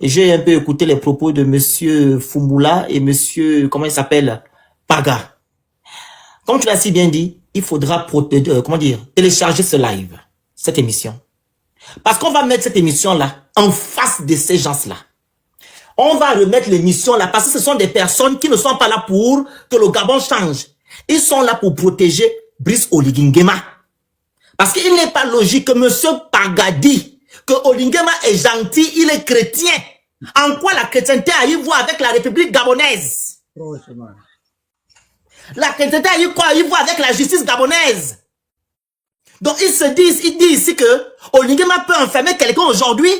J'ai un peu écouté les propos de monsieur Fumula et monsieur, comment il s'appelle, Paga. Comme tu l'as si bien dit, il faudra télécharger ce live, cette émission. Parce qu'on va mettre cette émission-là en face de ces gens-là. On va remettre l'émission là parce que ce sont des personnes qui ne sont pas là pour que le Gabon change. Ils sont là pour protéger Brice Oligui Nguema. Parce qu'il n'est pas logique que monsieur Paga dit que Oligui Nguema est gentil, il est chrétien. En quoi la chrétienté a eu voir avec la République gabonaise? La chrétienté a eu quoi à y voir avec la justice gabonaise? Donc il dit ici que Oligui Nguema peut enfermer quelqu'un aujourd'hui,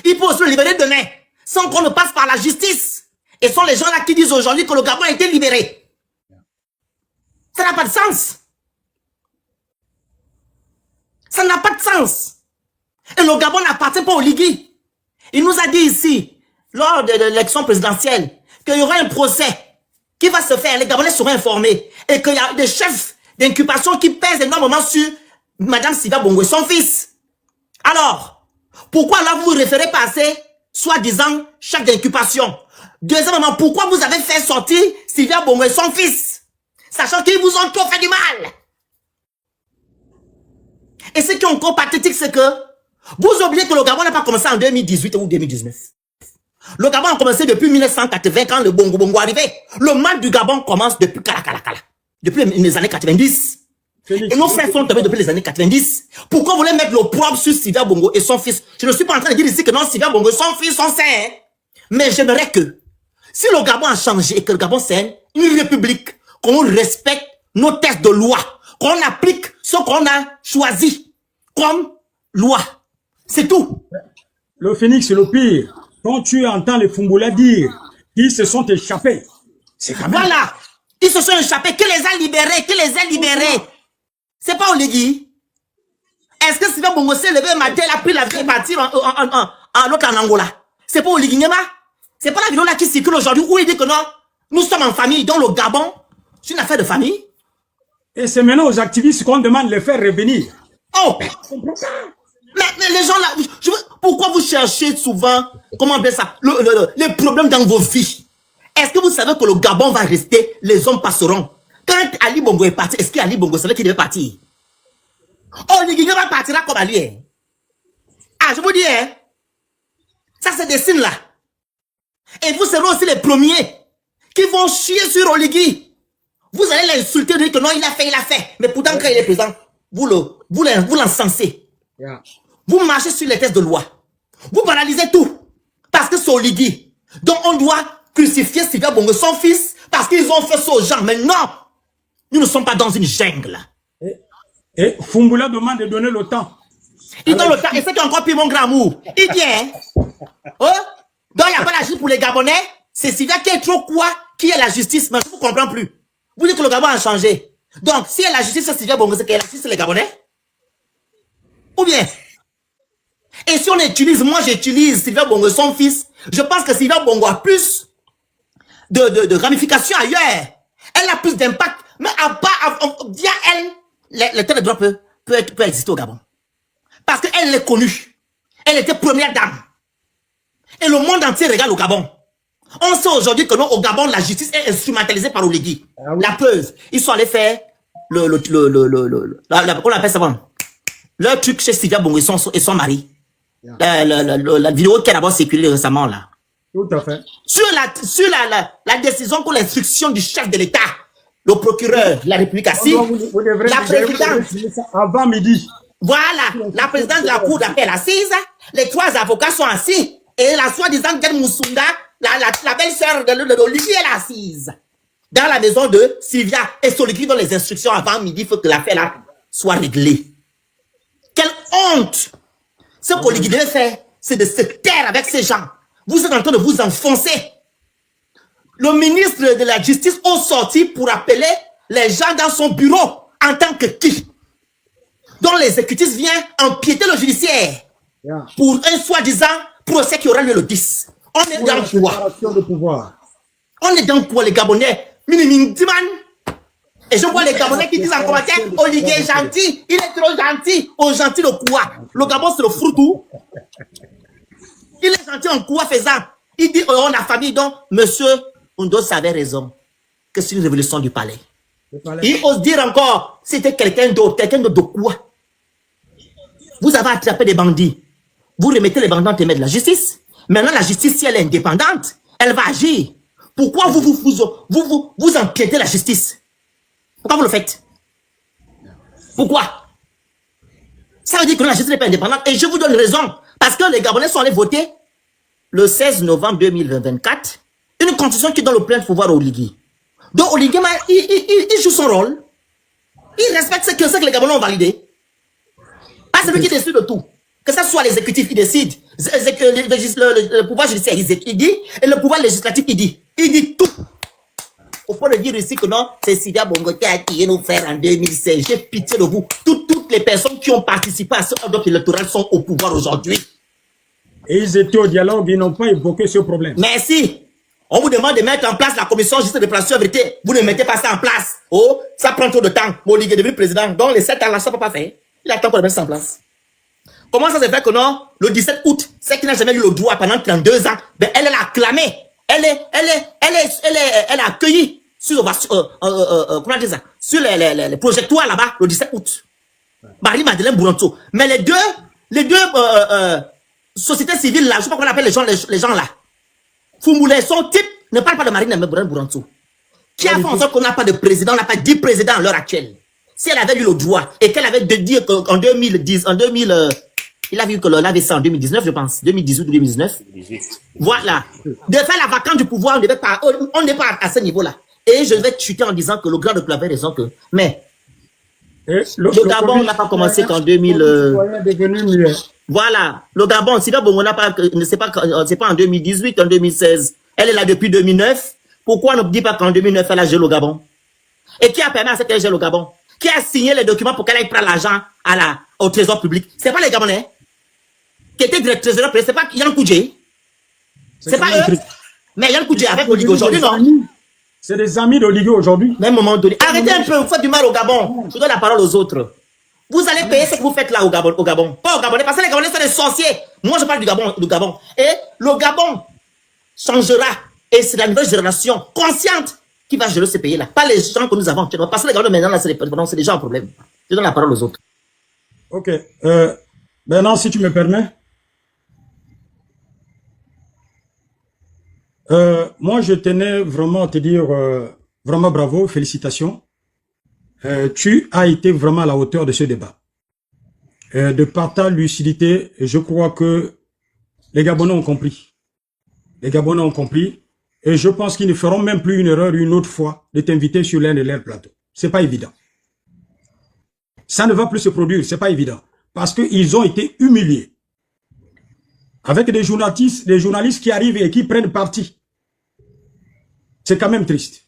il peut aussi le libérer demain, sans qu'on ne passe par la justice. Et ce sont les gens là qui disent aujourd'hui que le Gabon a été libéré. Ça n'a pas de sens. Ça n'a pas de sens. Et le Gabon n'appartient pas au Oligui. Il nous a dit ici, lors de l'élection présidentielle, qu'il y aura un procès qui va se faire, les Gabonais seront informés, et qu'il y a des chefs d'incubation qui pèsent énormément sur Madame Sylvia Bongo et son fils. Alors, pourquoi là vous référez pas à ces soi-disant chefs d'incubation? Deuxièmement, pourquoi vous avez fait sortir Sylvia Bongo et son fils, sachant qu'ils vous ont trop fait du mal? Et ce qui est encore pathétique, c'est que vous oubliez que le Gabon n'a pas commencé en 2018 ou 2019. Le Gabon a commencé depuis 1980 quand le Bongo est arrivé. Le mal du Gabon commence depuis Kala. Depuis les années 90. Et nos frères sont tombés depuis les années 90. Pourquoi vous voulez mettre le propre sur Sylvia Bongo et son fils? Je ne suis pas en train de dire ici que non, Sylvia Bongo et son fils sont sains. Hein? Mais j'aimerais que, si le Gabon a changé et que le Gabon c'est une république, qu'on respecte nos textes de loi, qu'on applique ce qu'on a choisi comme loi. C'est tout. Le Phénix, c'est le pire. Quand tu entends les Fumboula dire qu'ils se sont échappés, c'est quand même... Voilà. Ils se sont échappés. Qui les a libérés? C'est pas Oligui. Est-ce que Sylvia Bongo s'est levé matin, il a pris l'avion et parti en Angola? C'est pas Oligui Nguema. C'est pas la vidéo là qui circule aujourd'hui où il dit que non, nous sommes en famille, donc le Gabon, c'est une affaire de famille. Et c'est maintenant aux activistes qu'on demande de les faire revenir. Oh! Mais les gens là, pourquoi vous cherchez souvent, comment on appelle ça, les problèmes dans vos vies? Est-ce que vous savez que le Gabon va rester, les hommes passeront? Quand Ali Bongo est parti, est-ce qu'Ali Bongo savait qu'il devait partir? Oligui Nguema partira comme Ali. Hein? Ah, je vous dis, hein? Ça c'est des signes là. Et vous serez aussi les premiers qui vont chier sur Oligui. Vous allez l'insulter, dire que non, il a fait. Mais pourtant, quand il est présent, vous l'encensez. Yeah. Vous marchez sur les textes de loi. Vous banalisez tout. Parce que c'est Oligui. Donc on doit crucifier Sylvia Bongo, son fils, parce qu'ils ont fait ça aux gens. Mais non, nous ne sommes pas dans une jungle. Et Fumboula demande de donner le temps. Il donne le temps. Et c'est encore pire, mon grand amour. Il dit, hein? Oh? Donc il n'y a pas la justice pour les Gabonais. C'est Sylvia qui est trop quoi? Qui est la justice? Mais je ne vous comprends plus. Vous dites que le Gabon a changé. Donc, si elle a la justice, c'est Sylvia Bongo, c'est qu'elle a la justice, c'est les Gabonais? Ou bien? Et si on utilise, moi j'utilise Sylvia Bongo, son fils, je pense que Sylvia Bongo a plus de ramifications ailleurs. Elle a plus d'impact. Mais via elle, l'état de droit peut exister au Gabon. Parce qu'elle est connue. Elle était première dame. Et le monde entier regarde au Gabon. On sait aujourd'hui que non, au Gabon, la justice est instrumentalisée par Oligui. Ah oui. La preuve. Ils sont allés faire qu'on appelle ça bon. Leur truc chez Sylvia Bongo et son mari. Yeah. La vidéo qui a d'abord circulé récemment là. Tout à fait. Sur la décision pour l'instruction du chef de l'État, le procureur de la République assis, la présidente. Avant midi. Voilà, la présidente de la cour d'appel assise, les trois avocats sont assis, et la soi-disant Gen Moussunda, la belle-sœur de Olivier est assise. Dans la maison de Sylvia et Oligui dans les instructions avant midi, il faut que l'affaire là soit réglée. Quelle honte! Ce qu'Oligui devait faire, c'est de se taire avec ces gens. Vous êtes en train de vous enfoncer. Le ministre de la Justice a sorti pour appeler les gens dans son bureau en tant que qui? Donc l'exécutif vient empiéter le judiciaire pour un soi-disant procès qui aura lieu le 10. On est dans quoi? On est dans quoi les Gabonais? Et je vois les Gabonais qui disent en commentaire, Oligui est gentil, il est trop gentil. Oh gentil le quoi? Le Gabon c'est le froutou. Il est gentil en quoi faisant. Il dit, oh, on a famille, donc, monsieur Oundos avait raison. Que c'est une révolution du palais. Il ose dire encore, c'était quelqu'un d'autre de quoi? Vous avez attrapé des bandits. Vous remettez les bandits entre les mains de la justice. Maintenant, la justice, si elle est indépendante, elle va agir. Pourquoi vous empiétez la justice? Pourquoi vous le faites? Pourquoi? Ça veut dire que la justice n'est pas indépendante. Et je vous donne raison. Parce que les Gabonais sont allés voter le 16 novembre 2024 une constitution qui donne le plein pouvoir au Oligui. Donc Oligui, il joue son rôle. Il respecte ce que les Gabonais ont validé. Pas celui qui décide de tout. Que ce soit l'exécutif qui décide, le pouvoir judiciaire il dit, et le pouvoir législatif il dit. Il dit tout. Au point de dire ici que non, c'est Sidia Bongo qui a tiré nos frères en 2016. J'ai pitié de vous. Toutes les personnes qui ont participé à ce ordre électoral sont au pouvoir aujourd'hui. Et ils étaient au dialogue, ils n'ont pas évoqué ce problème. Merci. On vous demande de mettre en place la commission justice de préparation de vérité. Vous ne mettez pas ça en place. Oh, ça prend trop de temps. Molig est devenu président. Donc les 7 ans là, ça ne peut pas faire. Il attend pour le mettre ça en place. Comment ça se fait que non, le 17 août, celle qui n'a jamais eu le droit pendant 32 ans, ben elle a acclamé. Elle a accueilli sur, comment dire ça, sur les projectoires là-bas, le 17 août. Marie-Madeleine Bouranto. Mais les deux sociétés civiles là, je sais pas comment on appelle les gens là. Fumboulé, son type ne parle pas de Marie-Madeleine Bouranto. Qui a fait en sorte qu'on n'a pas de président, on n'a pas 10 présidents à l'heure actuelle. Si elle avait eu le droit et qu'elle avait de dire qu'en 2010, il a vu que l'avait ça en 2019, je pense, 2018 ou 2019. Voilà. De faire la vacance du pouvoir, on n'est pas à ce niveau-là. Et je vais chuter en disant que le grand de avait raison que, mais, le Gabon n'a pas commencé qu'en 2000. Voilà. Le Gabon, si on n'a pas, c'est pas en 2018, en 2016. Elle est là depuis 2009. Pourquoi on ne dit pas qu'en 2009, elle a géré le Gabon? Et qui a permis à cette qu'elle gère le Gabon? Qui a signé les documents pour qu'elle aille prendre l'argent au trésor public? C'est pas les Gabonais. Qui était directeur trésor public, c'est pas Yann Koudjé. C'est pas eux. Mais Yann Koudjé avec Oligui aujourd'hui, non? C'est des amis d'Oligui aujourd'hui. Même moment donné. Arrêtez un peu, vous faites du mal au Gabon. Je donne la parole aux autres. Vous allez payer ce que vous faites là au Gabon. Pas au Gabonais, parce que les Gabonais sont des sorciers. Moi, je parle du Gabon. Et le Gabon changera. Et c'est la nouvelle génération consciente qui va gérer ce pays-là. Pas les gens que nous avons. Parce que les Gabonais, maintenant, c'est des gens en problème. Je donne la parole aux autres. Ok. Maintenant, si tu me permets. Moi, je tenais vraiment à te dire vraiment bravo, félicitations. Tu as été vraiment à la hauteur de ce débat. De par ta lucidité, je crois que les Gabonais ont compris. Les Gabonais ont compris. Et je pense qu'ils ne feront même plus une erreur une autre fois de t'inviter sur l'un de leurs plateaux. C'est pas évident. Ça ne va plus se produire, c'est pas évident. Parce qu'ils ont été humiliés. Avec des journalistes qui arrivent et qui prennent parti. C'est quand même triste.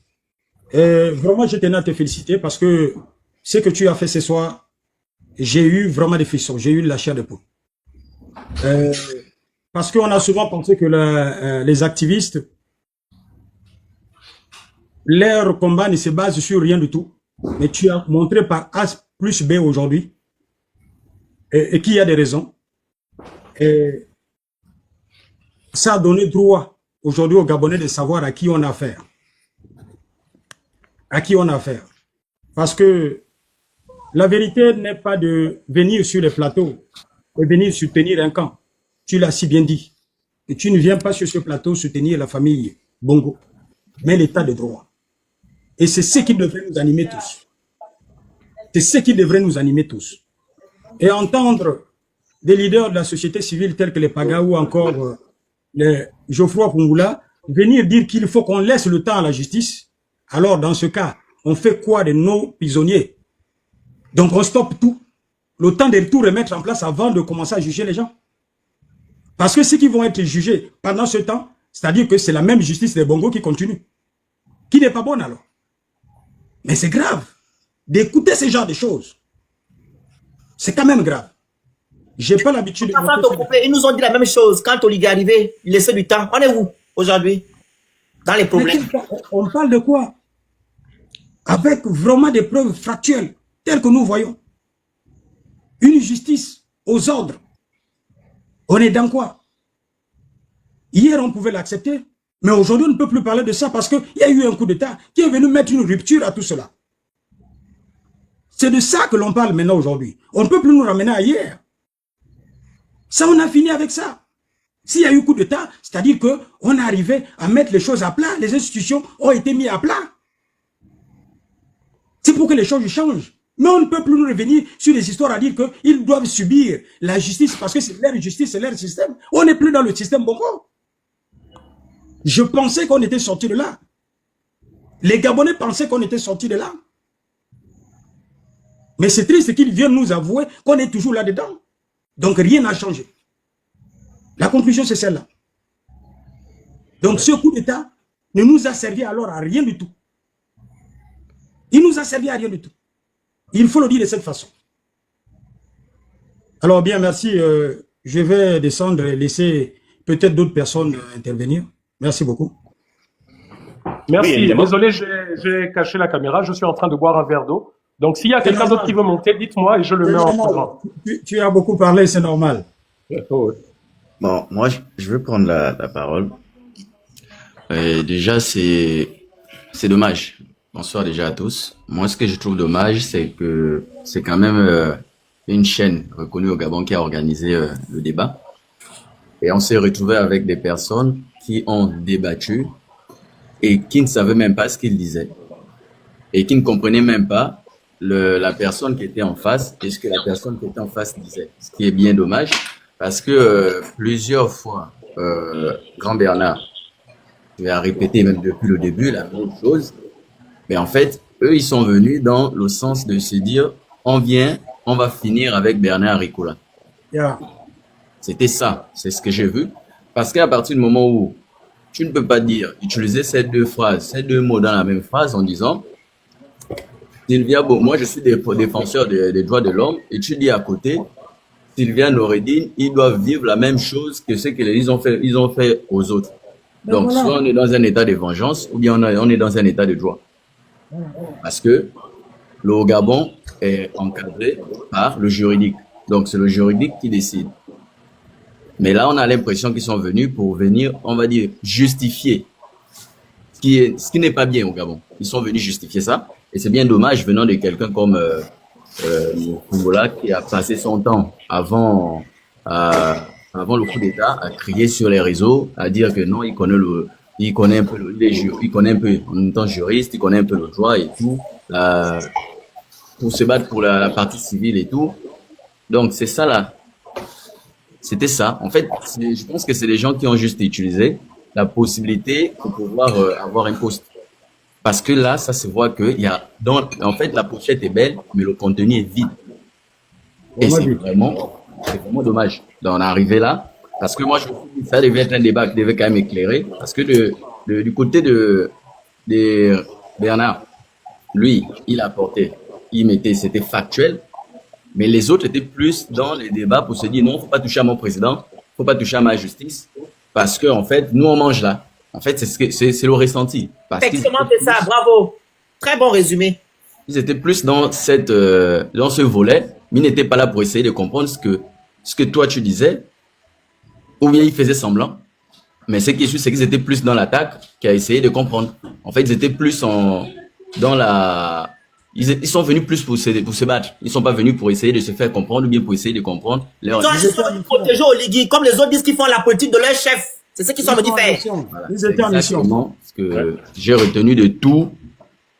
Et vraiment, je tenais à te féliciter parce que ce que tu as fait ce soir, j'ai eu vraiment des frissons, j'ai eu la chair de poule. Parce qu'on a souvent pensé que les activistes, leur combat ne se base sur rien du tout. Mais tu as montré par A plus B aujourd'hui et qu'il y a des raisons. Et ça a donné droit aujourd'hui aux Gabonais de savoir à qui on a affaire. À qui on a affaire. Parce que la vérité n'est pas de venir sur les plateaux et venir soutenir un camp. Tu l'as si bien dit. Et tu ne viens pas sur ce plateau soutenir la famille Bongo, mais l'état de droit. Et c'est ce qui devrait nous animer tous. C'est ce qui devrait nous animer tous. Et entendre des leaders de la société civile tels que les Paga ou encore les Geoffroy Pungula venir dire qu'il faut qu'on laisse le temps à la justice. Alors, dans ce cas, on fait quoi de nos prisonniers? Donc, on stoppe tout. Le temps de tout remettre en place avant de commencer à juger les gens. Parce que ceux qui vont être jugés pendant ce temps, c'est-à-dire que c'est la même justice des Bongo qui continue. Qui n'est pas bonne alors? Mais c'est grave d'écouter ce genre de choses. C'est quand même grave. J'ai pas l'habitude de... Ils nous ont dit la même chose quand Oligui est arrivé. Il laissait du temps. On est où aujourd'hui? Dans les problèmes. On parle de quoi? Avec vraiment des preuves factuelles, telles que nous voyons. Une justice aux ordres. On est dans quoi? Hier, on pouvait l'accepter. Mais aujourd'hui, on ne peut plus parler de ça parce qu'il y a eu un coup d'État qui est venu mettre une rupture à tout cela. C'est de ça que l'on parle maintenant aujourd'hui. On ne peut plus nous ramener à hier. Ça, on a fini avec ça. S'il y a eu coup d'État, c'est-à-dire qu'on est arrivé à mettre les choses à plat. Les institutions ont été mises à plat. C'est pour que les choses changent. Mais on ne peut plus nous revenir sur les histoires à dire qu'ils doivent subir la justice parce que c'est leur justice, c'est leur système. On n'est plus dans le système Bongo. Je pensais qu'on était sorti de là. Les Gabonais pensaient qu'on était sorti de là. Mais c'est triste qu'ils viennent nous avouer qu'on est toujours là-dedans. Donc rien n'a changé. La conclusion, c'est celle-là. Donc ce coup d'État ne nous a servi alors à rien du tout. Il nous a servi à rien du tout. Il faut le dire de cette façon. Alors bien, merci. Je vais descendre et laisser peut-être d'autres personnes intervenir. Merci beaucoup. Merci. Oui, Désolé, j'ai caché la caméra. Je suis en train de boire un verre d'eau. Donc, s'il y a quelqu'un d'autre qui veut monter, dites-moi et je le mets en grand. Tu as beaucoup parlé, c'est normal. Bon, moi, je veux prendre la parole. Déjà, c'est dommage. Bonsoir déjà à tous. Moi, ce que je trouve dommage, c'est que c'est quand même une chaîne reconnue au Gabon qui a organisé le débat. Et on s'est retrouvé avec des personnes qui ont débattu et qui ne savaient même pas ce qu'ils disaient. Et qui ne comprenaient même pas la personne qui était en face et ce que la personne qui était en face disait. Ce qui est bien dommage parce que plusieurs fois, Grand Bernard, je vais répéter même depuis le début la même chose, mais en fait, eux, ils sont venus dans le sens de se dire, on vient, on va finir avec Bernard Ricola. Yeah. C'était ça, c'est ce que j'ai vu. Parce qu'à partir du moment où tu ne peux pas utiliser ces deux phrases, ces deux mots dans la même phrase en disant, Sylvia, moi je suis défenseur des droits de l'homme, et tu dis à côté, Sylvia Noureddine, ils doivent vivre la même chose que ce qu'ils ont fait aux autres. Donc, voilà. soit on est dans un état de vengeance, ou bien on est dans un état de droit. Parce que le Gabon est encadré par le juridique. Donc, c'est le juridique qui décide. Mais là, on a l'impression qu'ils sont venus pour venir, on va dire, justifier ce qui n'est pas bien au Gabon. Ils sont venus justifier ça. Et c'est bien dommage venant de quelqu'un comme Fungola qui a passé son temps avant le coup d'État à crier sur les réseaux, à dire que non, il connaît un peu en même temps juriste, il connaît un peu le droit et tout, pour se battre pour la partie civile et tout. Donc c'est ça là. C'était ça. En fait, je pense que c'est les gens qui ont juste utilisé la possibilité de pouvoir avoir un poste. Parce que là, ça se voit que en fait, la pochette est belle, mais le contenu est vide. Et c'est vraiment dommage d'en arriver là. Parce que moi, je trouve que ça devait être un débat qui devait quand même éclairer. Parce que du côté de Bernard, lui, c'était factuel. Mais les autres étaient plus dans les débats pour se dire non, faut pas toucher à mon président, faut pas toucher à ma justice. Parce que, en fait, nous, on mange là. En fait, c'est le ressenti. Effectivement, c'est ça, bravo. Très bon résumé. Ils étaient plus dans ce volet, mais ils n'étaient pas là pour essayer de comprendre ce que toi tu disais, ou bien ils faisaient semblant. Mais ce qui est sûr, c'est qu'ils étaient plus dans l'attaque qu'à essayer de comprendre. En fait, ils étaient plus ils sont venus plus pour se battre. Ils sont pas venus pour essayer de se faire comprendre ou bien pour essayer de comprendre leur... Ils sont venus protéger Oligui, comme les autres disent qu'ils font la politique de leur chef. C'est ce qu'ils sont venus faire. Voilà, ils étaient en mission. Ce que j'ai retenu de tout.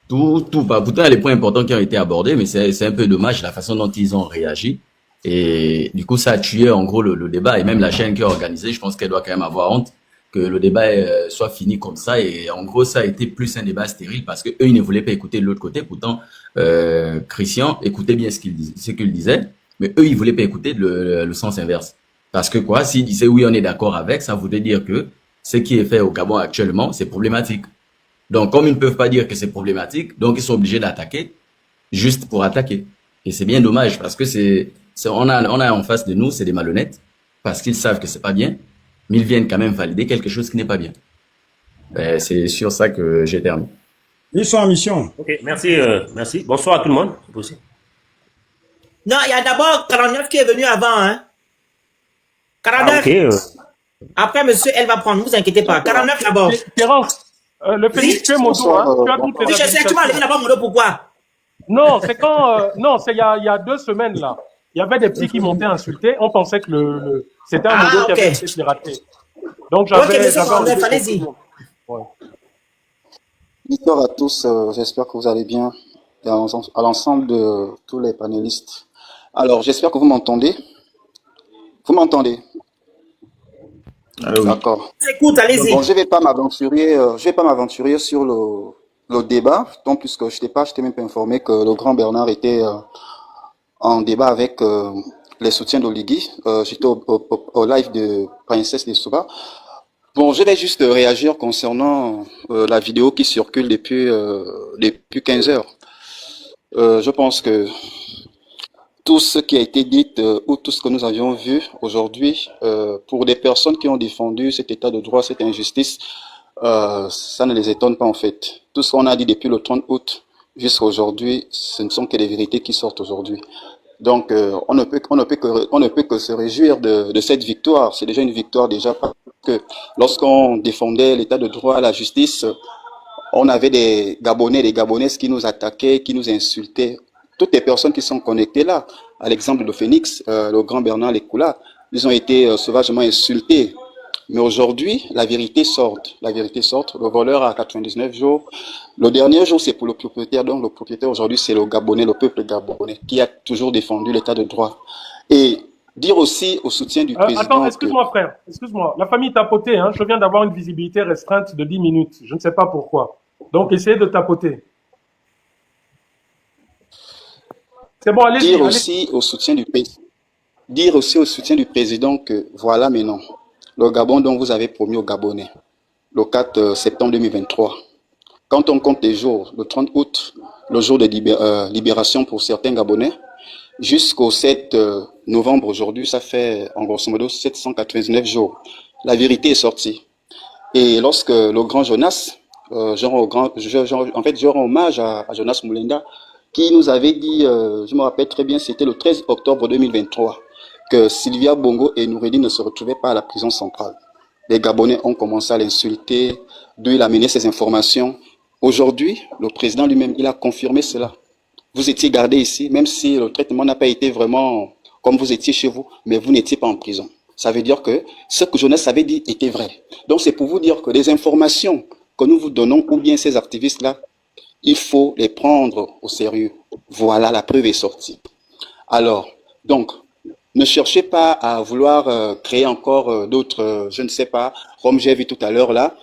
Pourtant, il y a les points importants qui ont été abordés, mais c'est un peu dommage la façon dont ils ont réagi. Et du coup, ça a tué en gros le débat. Et même la chaîne qui a organisé, je pense qu'elle doit quand même avoir honte que le débat soit fini comme ça. Et en gros, ça a été plus un débat stérile parce que eux, ils ne voulaient pas écouter de l'autre côté. Pourtant, Christian écoutait bien ce qu'il disait, mais eux, ils voulaient pas écouter le sens inverse. Parce que quoi, s'ils disaient oui, on est d'accord avec, ça voudrait dire que ce qui est fait au Gabon actuellement, c'est problématique. Donc, comme ils ne peuvent pas dire que c'est problématique, donc ils sont obligés d'attaquer juste pour attaquer. Et c'est bien dommage parce que on a en face de nous, c'est des malhonnêtes parce qu'ils savent que c'est pas bien, mais ils viennent quand même valider quelque chose qui n'est pas bien. C'est sur ça que j'ai terminé. Ils sont en mission. Ok, merci, merci. Bonsoir à tout le monde. C'est possible. Non, il y a d'abord 49 qui est venu avant, hein. 49. Ah, ok. Après, monsieur, elle va prendre, ne vous inquiétez pas. 49 d'abord. Terence, le Phénix, tu es mon dos, hein. Tu as toutes Oui, les je sais, tu m'as levé d'abord mon dos, pourquoi? Non, c'est quand, non, c'est il y a 2 semaines, là. Il y avait des petits qui montaient insulter. On pensait que c'était un modo qui avait été piraté. Donc, Ok, monsieur 49, allez-y. Ouais. Bonsoir à tous, j'espère que vous allez bien, et à l'ensemble de tous les panélistes. Alors, j'espère que vous m'entendez. Vous m'entendez? Ah oui. D'accord. Écoute, allez-y. Bon, je vais pas m'aventurer sur le débat, donc puisque je t'ai même pas informé que le grand Bernard était en débat avec les soutiens d'Oligui. J'étais au live de Princesse de Souba. Bon, je vais juste réagir concernant la vidéo qui circule depuis 15 heures. Je pense que tout ce qui a été dit ou tout ce que nous avions vu aujourd'hui, pour des personnes qui ont défendu cet état de droit, cette injustice, ça ne les étonne pas en fait. Tout ce qu'on a dit depuis le 30 août jusqu'à aujourd'hui, ce ne sont que des vérités qui sortent aujourd'hui. Donc, on ne peut que se réjouir de cette victoire. C'est déjà une victoire déjà parce que lorsqu'on défendait l'état de droit, la justice, on avait des Gabonais, des Gabonaises qui nous attaquaient, qui nous insultaient. Toutes les personnes qui sont connectées là, à l'exemple de Phénix, le grand Bernard Lekula, ils ont été sauvagement insultés. Mais aujourd'hui, la vérité sort. La vérité sort. Le voleur a 99 jours. Le dernier jour, c'est pour le propriétaire. Donc, le propriétaire aujourd'hui, c'est le Gabonais, le peuple gabonais, qui a toujours défendu l'état de droit. Et dire aussi au soutien du président. Attends, excuse-moi, frère. Excuse-moi. La famille tapotait, hein. Je viens d'avoir une visibilité restreinte de 10 minutes. Je ne sais pas pourquoi. Donc, essayez de tapoter. C'est bon, allez-y. Dire aussi au soutien du président que voilà maintenant, le Gabon dont vous avez promis aux Gabonais, le 4 septembre 2023. Quand on compte les jours, le 30 août, le jour de libération pour certains Gabonais, jusqu'au 7 novembre aujourd'hui, ça fait en grosso modo 799 jours. La vérité est sortie. Et lorsque le grand Jonas, je rends hommage à Jonas Moulenda, qui nous avait dit, je me rappelle très bien, c'était le 13 octobre 2023, que Sylvia Bongo et Noureddin ne se retrouvaient pas à la prison centrale. Les Gabonais ont commencé à l'insulter, d'où il a mené ces informations. Aujourd'hui, le président lui-même, il a confirmé cela. Vous étiez gardé ici, même si le traitement n'a pas été vraiment comme vous étiez chez vous, mais vous n'étiez pas en prison. Ça veut dire que ce que Jonas avait dit était vrai. Donc c'est pour vous dire que les informations que nous vous donnons, ou bien ces activistes-là, il faut les prendre au sérieux. Voilà, la preuve est sortie. Alors, donc, ne cherchez pas à vouloir créer encore d'autres, je ne sais pas, comme j'ai vu tout à l'heure là,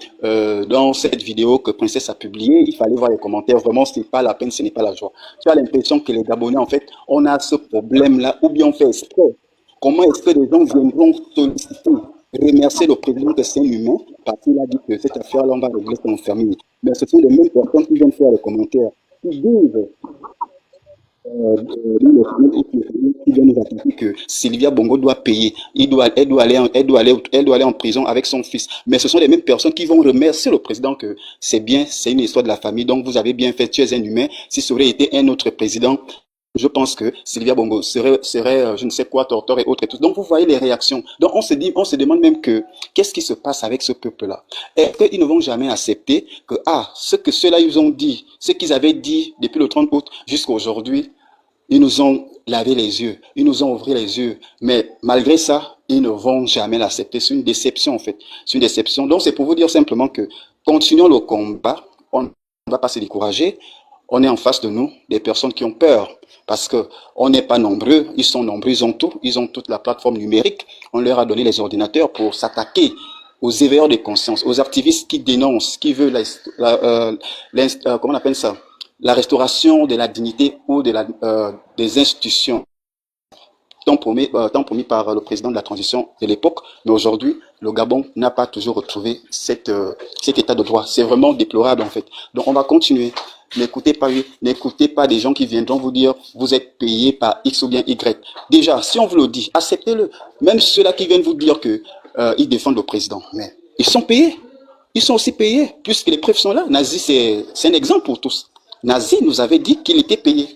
dans cette vidéo que Princesse a publiée, il fallait voir les commentaires. Vraiment, ce n'est pas la peine, ce n'est pas la joie. Tu as l'impression que les Gabonais, en fait, on a ce problème-là, ou bien on fait exprès. Comment est-ce que les gens viendront solliciter, remercier le président que c'est un humain, parce qu'il a dit que cette affaire-là, on va régler ça en famille. Mais ce sont les mêmes personnes qui viennent faire les commentaires, qui disent qui vient nous attaquer que Sylvia Bongo doit payer, elle doit aller en prison avec son fils. Mais ce sont les mêmes personnes qui vont remercier le président que c'est bien, c'est une histoire de la famille, donc vous avez bien fait, tu es un humain. Si ça aurait été un autre président, je pense que Sylvia Bongo serait je ne sais quoi, torteur et autres et tout. Donc vous voyez les réactions. Donc on se demande même que qu'est-ce qui se passe avec ce peuple-là? Est-ce qu'ils ne vont jamais accepter que ce que ceux-là ils ont dit, ce qu'ils avaient dit depuis le 30 août jusqu'à aujourd'hui, ils nous ont lavé les yeux, ils nous ont ouvert les yeux, mais malgré ça, ils ne vont jamais l'accepter. C'est une déception en fait, c'est une déception. Donc c'est pour vous dire simplement que continuons le combat, on ne va pas se décourager. On est en face de nous des personnes qui ont peur parce que on n'est pas nombreux, ils sont nombreux, ils ont toute la plateforme numérique. On leur a donné les ordinateurs pour s'attaquer aux éveilleurs de conscience, aux activistes qui dénoncent, qui veulent comment on appelle ça, la restauration de la dignité ou des institutions tant promis par le président de la transition de l'époque. Mais aujourd'hui, le Gabon n'a pas toujours retrouvé cet état de droit. C'est vraiment déplorable en fait. Donc on va continuer. N'écoutez pas des gens qui viendront vous dire vous êtes payé par X ou bien Y. Déjà, si on vous le dit, acceptez-le. Même ceux-là qui viennent vous dire que ils défendent le président, mais ils sont payés. Ils sont aussi payés, puisque les preuves sont là. Nazi, c'est un exemple pour tous. Nazi nous avait dit qu'il était payé.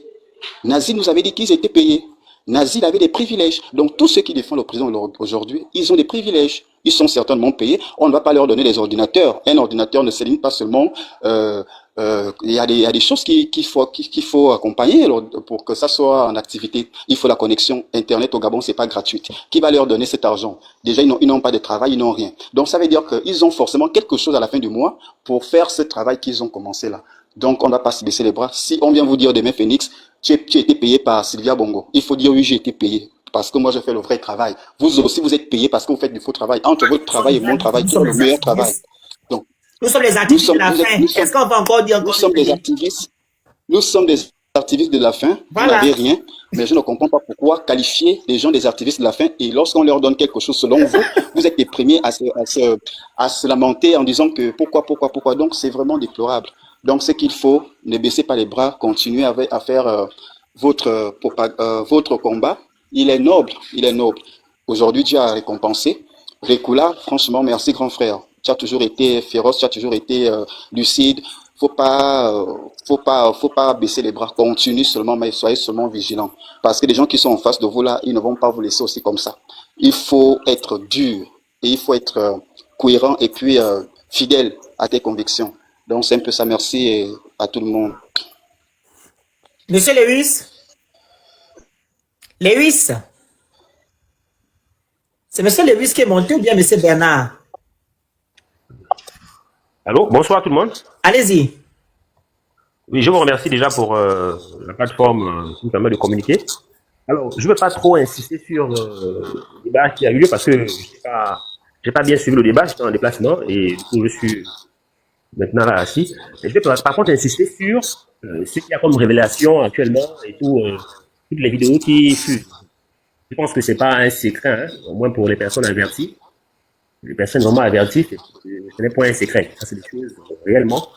Nazi nous avait dit qu'ils étaient payés. Nazi avait des privilèges. Donc, tous ceux qui défendent le président aujourd'hui, ils ont des privilèges. Ils sont certainement payés. On ne va pas leur donner des ordinateurs. Un ordinateur ne s'aligne pas seulement. Il y a des choses qu'il faut accompagner pour que ça soit en activité. Il faut la connexion Internet au Gabon, c'est pas gratuite. Qui va leur donner cet argent? Déjà, ils n'ont pas de travail, ils n'ont rien. Donc, ça veut dire qu'ils ont forcément quelque chose à la fin du mois pour faire ce travail qu'ils ont commencé là. Donc, on ne va pas se baisser les bras. Si on vient vous dire demain, Phoenix, tu as été payé par Sylvia Bongo, il faut dire oui, j'ai été payé. Parce que moi, je fais le vrai travail. Vous aussi, vous êtes payé parce que vous faites du faux travail. Entre votre travail et mon travail, c'est le meilleur travail. Donc, nous sommes les activistes de la faim. Est-ce qu'on va encore dire nous sommes des activistes. Nous sommes des activistes de la faim. Voilà. Vous n'avez rien. Mais je ne comprends pas pourquoi qualifier les gens des activistes de la faim et lorsqu'on leur donne quelque chose selon vous, vous êtes les premiers à se lamenter en disant que pourquoi. Donc, c'est vraiment déplorable. Donc, ce qu'il faut, ne baissez pas les bras, continuez à faire votre combat. Il est noble. Aujourd'hui, Dieu a récompensé. Rekula, franchement, merci grand frère. Tu as toujours été féroce, tu as toujours été lucide. Faut pas baisser les bras. Continue seulement, mais soyez seulement vigilants. Parce que les gens qui sont en face de vous là, ils ne vont pas vous laisser aussi comme ça. Il faut être dur et il faut être cohérent et puis fidèle à tes convictions. Donc c'est un peu ça. Merci à tout le monde. Monsieur Lewis, c'est Monsieur Lewis qui est monté ou bien Monsieur Bernard? Allô, bonsoir tout le monde. Allez-y. Oui, je vous remercie déjà pour la plateforme qui me permet de communiquer. Alors, je ne veux pas trop insister sur le débat qui a eu lieu parce que j'ai pas bien suivi le débat, j'étais en déplacement et du coup je suis maintenant là assis. Et je vais par contre insister sur ce qu'il y a comme révélation actuellement et toutes les vidéos qui fusent. Je pense que c'est pas un secret, hein, au moins pour les personnes averties. Les personnes vraiment averties, ce n'est pas un secret. Ça, c'est des choses réellement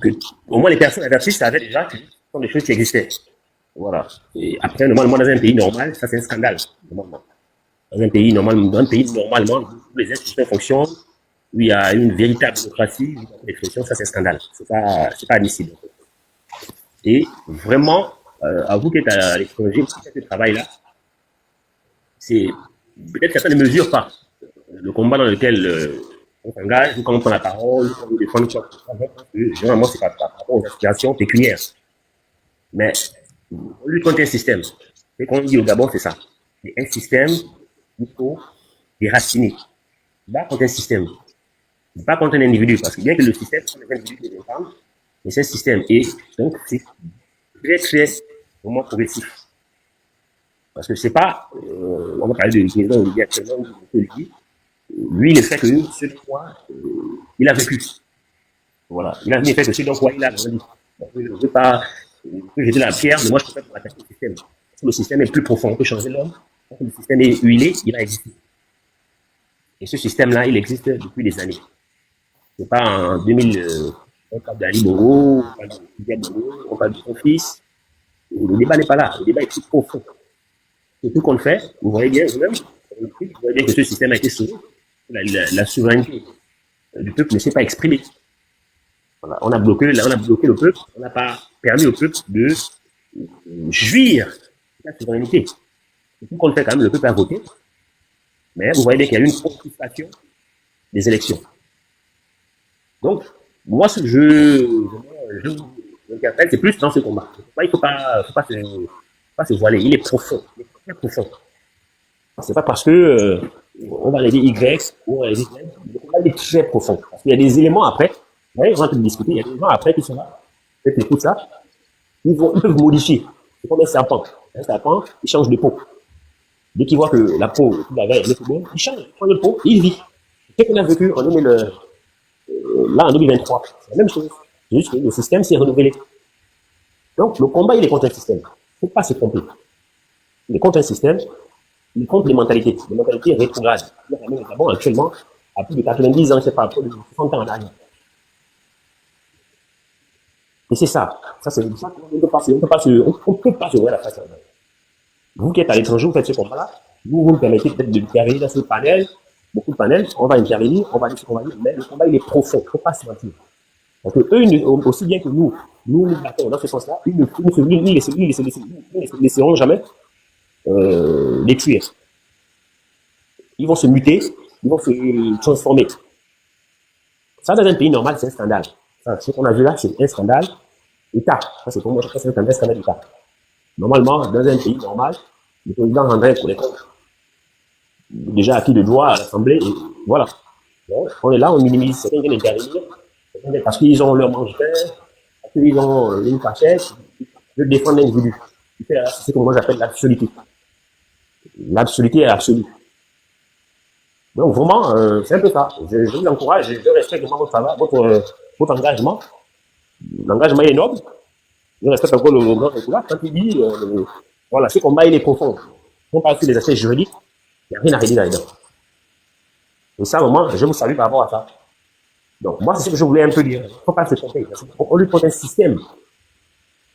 que, au moins les personnes averties savaient déjà que ce sont des choses qui existaient. Voilà. Et après, normalement, dans un pays normal, ça c'est un scandale. Normalement. Dans un pays normalement, où les institutions fonctionnent, où il y a une véritable démocratie, ça c'est un scandale. C'est pas admissible. Et vraiment, à vous qui êtes à l'étranger, qui faites ce travail-là, c'est peut-être certaines ne mesurent pas le combat dans lequel on s'engage, quand on prend la parole, quand on défend le choc. Généralement, c'est pas par rapport aux aspirations pécuniaires. Mais on lutte contre un système. Et qu'on dit au Gabon, c'est ça. C'est un système qu'il faut déraciner. Pas contre un système. Pas contre un individu. Parce que bien que le système, c'est un individu qui défend, mais c'est un système. Et donc, c'est très vraiment progressif. Parce que c'est pas, on va parler de président Olivier actuellement, lui, il fait que ce quoi il a vécu. Voilà. Il a fait que ce dans quoi il a grandi. Je ne veux pas jeter la pierre, mais moi, je préfère pour attaquer le système. Parce que le système est plus profond. On peut changer l'homme. Quand le système est huilé, il va exister. Et ce système-là, il existe depuis des années. C'est pas en 2000, on parle d'Ali Bongo, on parle de Didier Bongo, on parle de son fils. Le débat n'est pas là. Le débat est plus profond. C'est tout qu'on fait. Vous voyez bien, vous-même, vous voyez bien que ce système a été sauvé. La souveraineté du peuple ne s'est pas exprimée. Voilà. On a bloqué le peuple. On n'a pas permis au peuple de jouir de la souveraineté. C'est tout qu'on fait quand même. Le peuple a voté. Mais vous voyez bien qu'il y a eu une participation des élections. Donc, moi, ce que je m'interpelle, c'est plus dans ce combat. Il ne faut pas se voiler. Il est profond. Il est très profond. C'est pas parce que on va aller dire Y ou on va aller dire Z. Le combat est très profond. Parce qu'il y a des éléments après. Vous voyez, on va discuter. Il y a des gens après qui sont là. Peut-être écoute ça. Ils peuvent modifier. C'est comme un serpent. Un serpent, il change de peau. Dès qu'il voit que la peau qu'il avait, elle est bonne, il change de peau, il vit. Ce qu'on a vécu en 2023, c'est la même chose. C'est juste que le système s'est renouvelé. Donc, le combat, il est contre un système. Il ne faut pas se tromper. Il est contre un système, il est contre les mentalités rétrogrades. Le Gabon, actuellement, à plus de 90 ans, je ne sais pas, à plus de 60 ans en arrière. Et c'est ça. Ça, c'est ça qu'on ne peut pas se voir la face. Vous qui êtes à l'étranger, vous faites ce combat-là, vous me permettez peut-être de intervenir dans ce panel, beaucoup de panels, on va intervenir, on va dire ce qu'on va dire, mais le combat, il est profond, il ne faut pas se mentir. Parce que eux, aussi bien que nous nous nous battons dans ce sens-là. Ils ne laisseront jamais les tuer. Ils vont se muter, ils vont se transformer. Ça, dans un pays normal, c'est un scandale. Ça, ce qu'on a vu là, c'est un scandale d'État. Ça, c'est pour moi, c'est un scandale d'État. Normalement, dans un pays normal, le président rendrait pour les comptes. Déjà acquis de droit à l'Assemblée, et voilà. Bon, on est là, on minimise certains qui viennent intervenir, parce qu'ils ont leur mange-pain, parce qu'ils ont une cachette, ils veulent défendre l'individu. C'est ce que moi j'appelle l'absoluté. L'absoluté est absolue. Donc vraiment, c'est un peu ça. Je vous encourage, je respecte vraiment votre travail, votre engagement. L'engagement est noble. Je respecte encore le grand Nicolas. Quand il dit, voilà, ce combat il est profond. On parle sur les aspects juridiques, il n'y a rien à redire là-dedans. Et ça, vraiment, je vous salue par rapport à ça. Donc, moi, c'est ce que je voulais un peu dire. Il ne faut pas se tromper. On lui prend un système.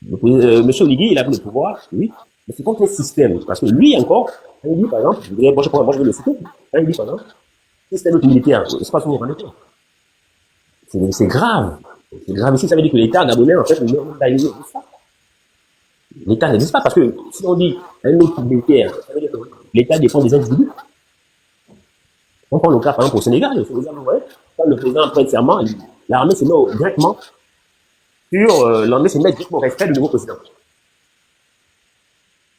Monsieur Oligui, il a pris le pouvoir, oui, mais c'est contre un système. Parce que lui, encore, quand il dit, par exemple, moi, je vais le citer, quand il dit, par exemple, système militaire, c'est pas souvent rendez compte. C'est grave. C'est grave ici, ça veut dire que l'État gabonais, en fait, l'État n'existe pas, parce que si on dit un autre militaire, ça veut dire que l'État dépend des individus. On prend le cas, par exemple, au Sénégal. Au Sénégal, vous voyez, quand le président prête serment, l'armée se met directement l'armée se met directement au respect du nouveau président.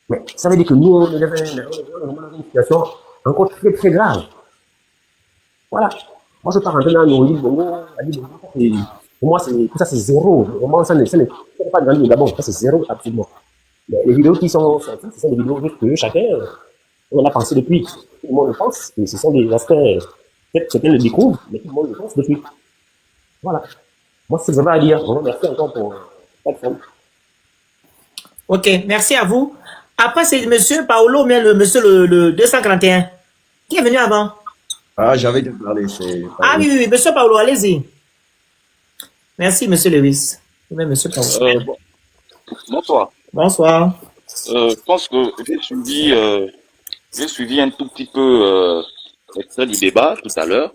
Mais ça veut dire que nous, on est dans une situation encore très, très grave. Voilà. Moi, je pars rentrer dans nos Bongo, pour moi, tout ça, c'est zéro. Vraiment, ça n'est pas grandi au Gabon. Ça, c'est zéro, absolument. Mais les vidéos qui sont sorties, ce sont des vidéos que chacun, on en a pensé depuis. Tout le monde le pense, et ce sont des aspects, peut-être chacun le découvre, mais tout le monde le pense depuis. Voilà. Moi, c'est ce que j'avais à dire. Vraiment, merci encore pour la plateforme. Ok, merci à vous. Après, c'est monsieur Paolo, mais le 241. Qui est venu avant? Ah, j'avais déjà parlé. Ah oui, monsieur Paolo, allez-y. Merci, monsieur Lewis. Oui, monsieur Paolo. Bonsoir. Bonsoir. Je pense que j'ai suivi un tout petit peu l'extrait du débat tout à l'heure,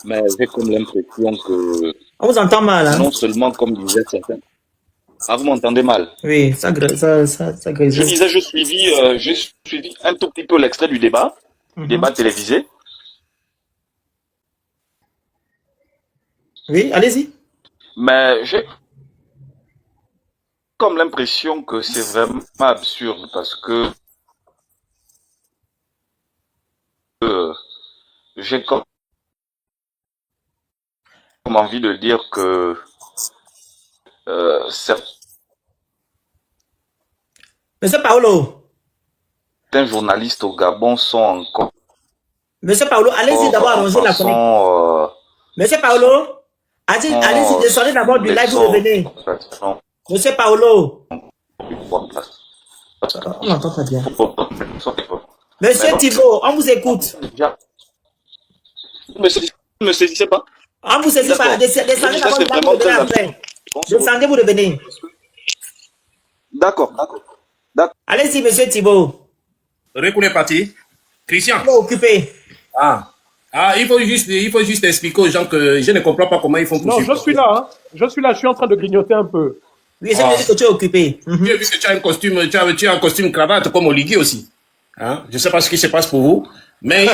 mais j'ai comme l'impression que On vous entend mal, hein? non seulement comme disaient certains. Ah, vous m'entendez mal? Oui, ça grésille. Je disais, j'ai suivi un tout petit peu l'extrait du débat, débat télévisé. Oui, allez-y. Mais j'ai comme l'impression que c'est vraiment absurde parce que j'ai comme envie de dire que certains Monsieur Paolo. journalistes au Gabon sont encore Monsieur Paolo, allez-y d'abord arranger la connexion. Monsieur Paolo, allez-y, descendez d'abord du live, vous revenez. Monsieur Paolo. On n'entend pas bien. Monsieur Thibault, on vous écoute. Ne me saisissez pas. On vous saisit pas. Descendez d'abord du live, vous revenez après. Descendez, vous revenez. D'accord. Allez-y, monsieur Thibault. Recoulez parti. Christian. Il est occupé. Il faut juste expliquer aux gens que je ne comprends pas comment ils font pour Non, je suis là. Hein. Je suis en train de grignoter un peu. Oui, c'est dire que tu es occupé. J'ai vu que tu as un costume, tu as un costume cravate comme Oligui aussi. Hein? Je ne sais pas ce qui se passe pour vous, mais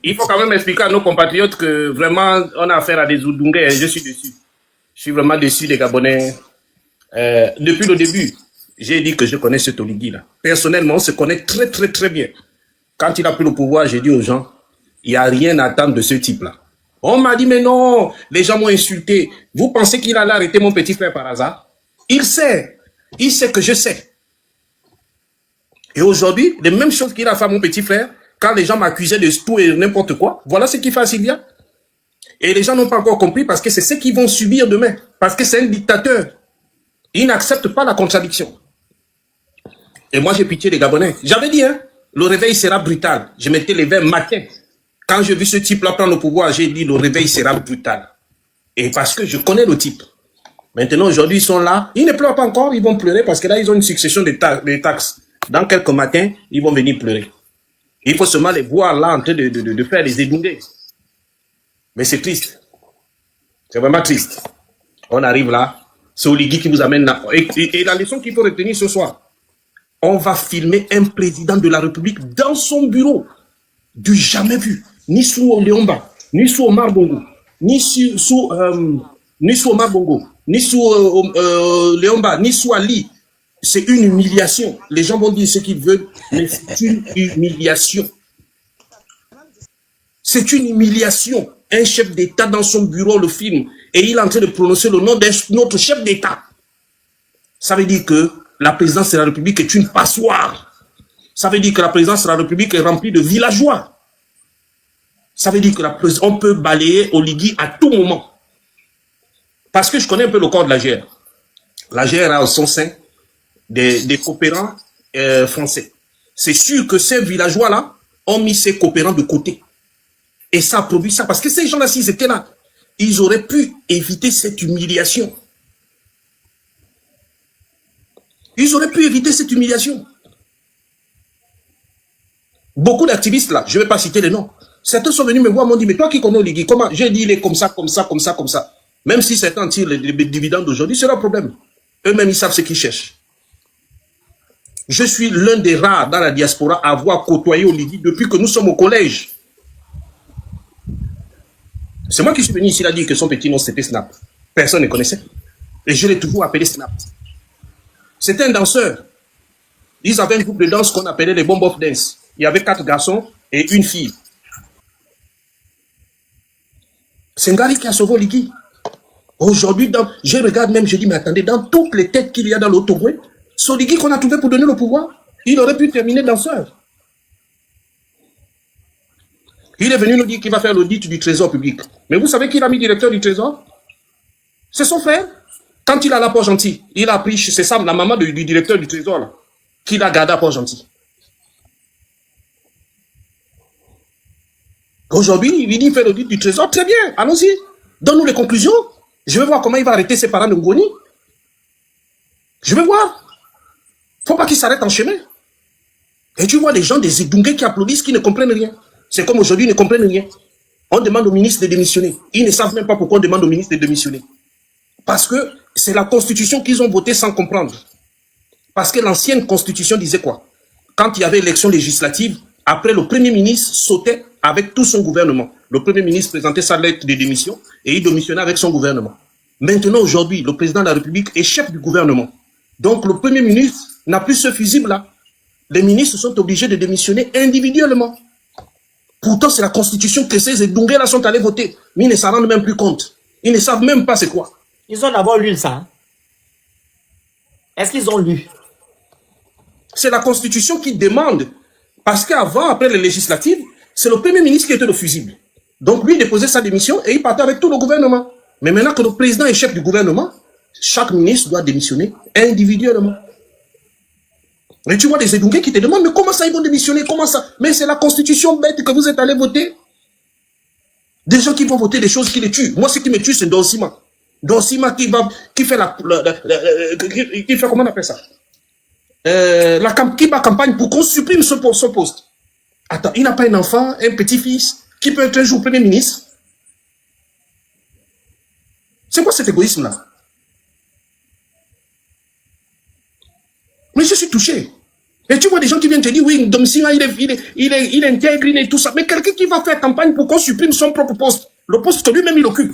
il faut quand même expliquer à nos compatriotes que vraiment on a affaire à des Oudungais. Je suis dessus. Je suis vraiment dessus des Gabonais. Depuis le début, j'ai dit que je connais cet Oligui là. Personnellement, on se connaît très très très bien. Quand il a pris le pouvoir, j'ai dit aux gens, il n'y a rien à attendre de ce type-là. On m'a dit, mais non, les gens m'ont insulté. Vous pensez qu'il allait arrêter mon petit frère par hasard? Il sait que je sais. Et aujourd'hui, les mêmes choses qu'il a fait à mon petit frère, quand les gens m'accusaient de tout et n'importe quoi, voilà ce qu'il fait à Sylvia. Et les gens n'ont pas encore compris parce que c'est ce qu'ils vont subir demain. Parce que c'est un dictateur. Il n'accepte pas la contradiction. Et moi, j'ai pitié des Gabonais. J'avais dit, hein, le réveil sera brutal. Je m'étais levé matin. Quand j'ai vu ce type-là prendre le pouvoir, j'ai dit, le réveil sera brutal. Et parce que je connais le type. Maintenant, aujourd'hui, ils sont là. Ils ne pleurent pas encore, ils vont pleurer parce que là, ils ont une succession de taxes. Dans quelques matins, ils vont venir pleurer. Il faut seulement les voir là en train de faire les édounger. Mais c'est triste. C'est vraiment triste. On arrive là. C'est Oligui qui vous amène là. Et la leçon qu'il faut retenir ce soir, on va filmer un président de la République dans son bureau. Du jamais vu. Ni sous Léomba, ni sous Omar Bongo, ni sous Omar Bongo, ni sous Léomba, ni sous Ali. C'est une humiliation. Les gens vont dire ce qu'ils veulent, mais c'est une humiliation. C'est une humiliation. Un chef d'État dans son bureau le filme et il est en train de prononcer le nom d'un autre chef d'État. Ça veut dire que la présidence de la République est une passoire. Ça veut dire que la présidence de la République est remplie de villageois. Ça veut dire que on peut balayer Oligui à tout moment. Parce que je connais un peu le corps de la GR. La GR a au son sein des coopérants français. C'est sûr que ces villageois-là ont mis ces coopérants de côté. Et ça a produit ça. Parce que ces gens-là, s'ils étaient là, ils auraient pu éviter cette humiliation. Ils auraient pu éviter cette humiliation. Beaucoup d'activistes là, je ne vais pas citer les noms, certains sont venus me voir, m'ont dit, mais toi qui connais Oligui, comment? J'ai dit, il est comme ça, comme ça, comme ça, comme ça. Même si certains tirent les dividendes d'aujourd'hui, c'est leur problème. Eux-mêmes, ils savent ce qu'ils cherchent. Je suis l'un des rares dans la diaspora à avoir côtoyé Oligui depuis que nous sommes au collège. C'est moi qui suis venu ici, il a dit que son petit nom c'était Snap. Personne ne connaissait. Et je l'ai toujours appelé Snap. C'était un danseur. Ils avaient un groupe de danse qu'on appelait les Bomb of Dance. Il y avait 4 garçons et une fille. C'est un gars qui a sauvé Oligui. Aujourd'hui, je regarde même, je dis, mais attendez, dans toutes les têtes qu'il y a dans l'Otogoé, c'est Oligui qu'on a trouvé pour donner le pouvoir. Il aurait pu terminer danseur. Il est venu nous dire qu'il va faire l'audit du trésor public. Mais vous savez qu'il a mis directeur du trésor? C'est son frère. Quand il a la Port-Gentil, il a pris, c'est ça, la maman du directeur du trésor, là, qu'il a gardé à Port-Gentil. Aujourd'hui, il dit faire l'audit du trésor. Très bien, allons-y. Donne-nous les conclusions. Je vais voir comment il va arrêter ses parents de Ngoni. Je vais voir. Faut pas qu'il s'arrête en chemin. Et tu vois des gens, des Edungués qui applaudissent, qui ne comprennent rien. C'est comme aujourd'hui, ils ne comprennent rien. On demande au ministre de démissionner. Ils ne savent même pas pourquoi on demande au ministre de démissionner. Parce que c'est la constitution qu'ils ont votée sans comprendre. Parce que l'ancienne constitution disait quoi? Quand il y avait élection législative, après le premier ministre sautait avec tout son gouvernement. Le premier ministre présentait sa lettre de démission et il démissionnait avec son gouvernement. Maintenant, aujourd'hui, le président de la République est chef du gouvernement. Donc, le premier ministre n'a plus ce fusible-là. Les ministres sont obligés de démissionner individuellement. Pourtant, c'est la constitution que ces Edungués-là sont allés voter. Mais ils ne s'en rendent même plus compte. Ils ne savent même pas c'est quoi. Ils ont d'abord lu ça. Est-ce qu'ils ont lu? C'est la constitution qui demande. Parce qu'avant, après les législatives, c'est le premier ministre qui était le fusible. Donc lui, il déposait sa démission et il partait avec tout le gouvernement. Mais maintenant que le président est chef du gouvernement, chaque ministre doit démissionner individuellement. Et tu vois des Edungués qui te demandent, mais comment ça ils vont démissionner? Comment ça? Mais c'est la constitution bête que vous êtes allés voter. Des gens qui vont voter des choses qui les tuent. Moi, ce qui me tue, c'est Donsima. Donsima qui fait qui fait, comment on appelle ça? Qui va campagne pour qu'on supprime son poste. Attends, il n'a pas un enfant, un petit-fils, qui peut être un jour premier ministre? C'est quoi cet égoïsme-là? Mais je suis touché. Et tu vois des gens qui viennent te dire, oui, Domsima, il est intègre, il est tout ça. Mais quelqu'un qui va faire campagne pour qu'on supprime son propre poste, le poste que lui-même il occupe.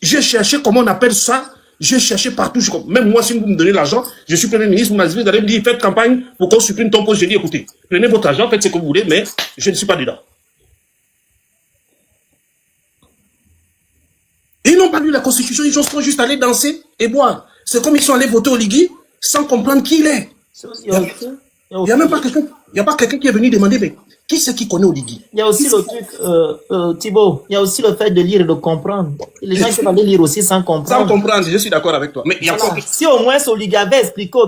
J'ai cherché comment on appelle ça. J'ai cherché partout. Même moi, si vous me donnez l'argent, je suis premier ministre, vous allez me dire, faites campagne pour qu'on supprime ton poste. J'ai dit, écoutez, prenez votre argent, faites ce que vous voulez, mais je ne suis pas dedans. Ils n'ont pas lu la Constitution, ils sont juste allés danser et boire. C'est comme ils sont allés voter Oligui sans comprendre qui il est. Il n'y a même pas quelqu'un, il n'y a pas quelqu'un qui est venu demander, mais qui c'est qui connaît Oligui? Il y a aussi le truc, Thibaut, il y a aussi le fait de lire et de comprendre. Les gens qui vont lire aussi sans comprendre. Sans comprendre, je suis d'accord avec toi. Mais il y a voilà. Si au moins Oligui avait expliqué,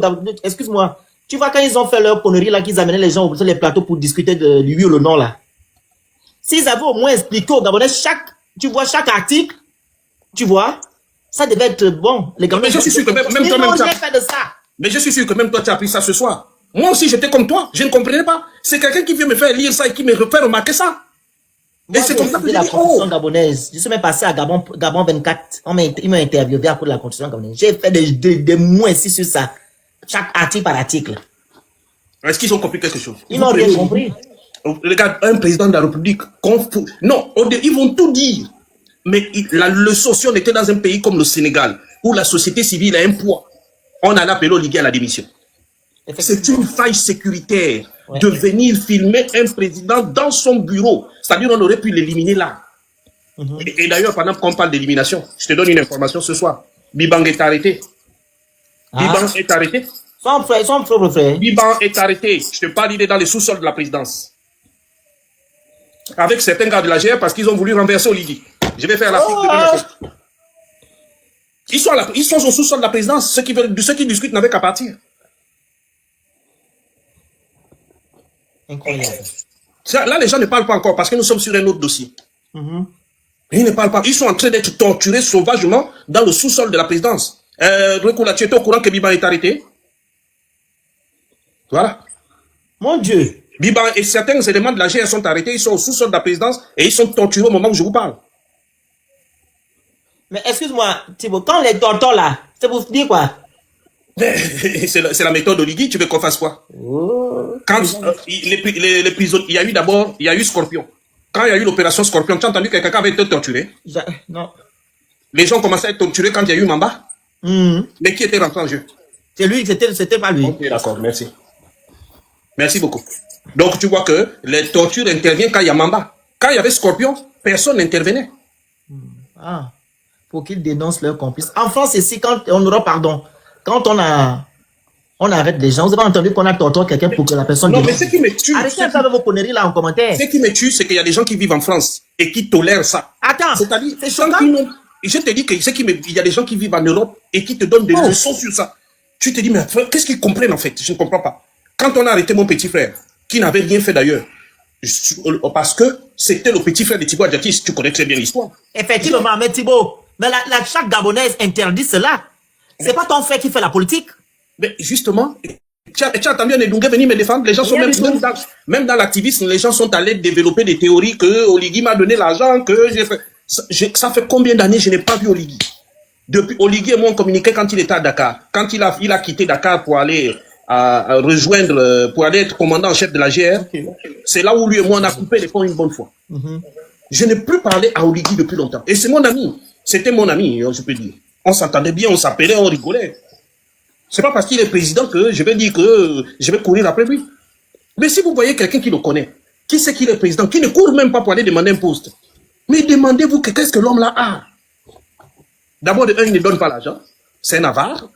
excuse-moi, tu vois quand ils ont fait leur connerie là, qu'ils amenaient les gens sur les plateaux pour discuter de lui ou le nom là. S'ils avaient au moins expliqué aux Gabonais chaque article, tu vois, ça devait être bon. Les Gabonais, mais je suis sûr que même toi, fait de ça. Mais je suis sûr que même toi, tu as appris ça ce soir. Moi aussi, j'étais comme toi. Je ne comprenais pas. C'est quelqu'un qui vient me faire lire ça et qui me fait remarquer ça. Moi, Et c'est j'ai comme ça que suivi je la dis, constitution oh, gabonaise. Je suis même passé à Gabon 24. Ils m'ont interviewé à cause de la constitution gabonaise. J'ai fait des mots ici sur ça. Chaque article par article. est-ce qu'ils ont compris quelque chose? Ils n'ont rien compris. Regarde, un président de la République, non, ils vont tout dire. Mais le socio était dans un pays comme le Sénégal, où la société civile a un poids. On a appelé Oligui à la démission. C'est une faille sécuritaire de venir filmer un président dans son bureau. C'est-à-dire on aurait pu l'éliminer là. Et d'ailleurs, pendant qu'on parle d'élimination, je te donne une information ce soir. Bibang est arrêté. Bibang est arrêté. Son propre frère. Bibang est arrêté. Je te parle, il est dans les sous-sols de la présidence. Avec certains gars de la GR parce qu'ils ont voulu renverser Oligui. Je vais faire la suite. Ils sont au sous-sol de la présidence. Ceux qui discutent n'avaient qu'à partir. Incroyable. Là, les gens ne parlent pas encore parce que nous sommes sur un autre dossier. Ils ne parlent pas. Ils sont en train d'être torturés sauvagement dans le sous-sol de la présidence. Rekoula, tu étais au courant que Biban est arrêté? Voilà. Mon Dieu. Biban et certains éléments de la GR sont arrêtés. Ils sont au sous-sol de la présidence et ils sont torturés au moment où je vous parle. Mais excuse-moi, Thibaut, quand les tontons là, c'est pour dire quoi? C'est la méthode Oligui, tu veux qu'on fasse quoi? Quand les prisonniers, il y a eu Scorpion. Quand il y a eu l'opération Scorpion, tu as entendu que quelqu'un avait été torturé? Non. Les gens commençaient à être torturés quand il y a eu Mamba? Mais qui était rentré en jeu? C'est lui, c'était pas lui. Ok, d'accord, merci. Merci beaucoup. Donc tu vois que les tortures interviennent quand il y a Mamba. Quand il y avait Scorpion, personne n'intervenait. Ah, faut qu'ils dénoncent leurs complices. En France, ici, quand on aura pardon, quand on arrête les gens, vous avez entendu qu'on a torturé quelqu'un pour que la personne Non, dénonce. mais ce qui me tue, arrêtez un peu de vos conneries là en commentaire. ce qui me tue, c'est qu'il y a des gens qui vivent en France et qui tolèrent ça. Attends, C'est-à-dire, c'est sans choquant. qu'ils n'ont- je te dis que il y a des gens qui vivent en Europe et qui te donnent des leçons sur ça. Tu te dis, mais qu'est-ce qu'ils comprennent en fait? Je ne comprends pas. Quand on a arrêté mon petit frère, qui n'avait rien fait d'ailleurs, parce que c'était le petit frère de Thibaut Adjatis, tu connais très bien l'histoire. Effectivement, mais Thibaut, mais la chaque Gabonaise interdit cela. C'est pas ton frère qui fait la politique. Mais justement, tu as entendu un Edungue venir me défendre. Les gens sont même dans l'activisme, les gens sont allés développer des théories que Oligui m'a donné l'argent, que j'ai fait. Ça fait combien d'années je n'ai pas vu Oligui? Depuis Oligui et moi on communiquait quand il était à Dakar. Quand il a quitté Dakar pour aller rejoindre, pour aller être commandant en chef de la GR, c'est là où lui et moi on a coupé les ponts une bonne fois. Je n'ai plus parlé à Oligui depuis longtemps. Et c'est mon ami. C'était mon ami, je peux dire. On s'entendait bien, on s'appelait, on rigolait. C'est pas parce qu'il est président que je vais dire que je vais courir après lui. Mais si vous voyez quelqu'un qui le connaît, qui sait qu'il est président, qui ne court même pas pour aller demander un poste, mais demandez-vous qu'est-ce que l'homme là a. D'abord, il ne donne pas l'argent. C'est un avare.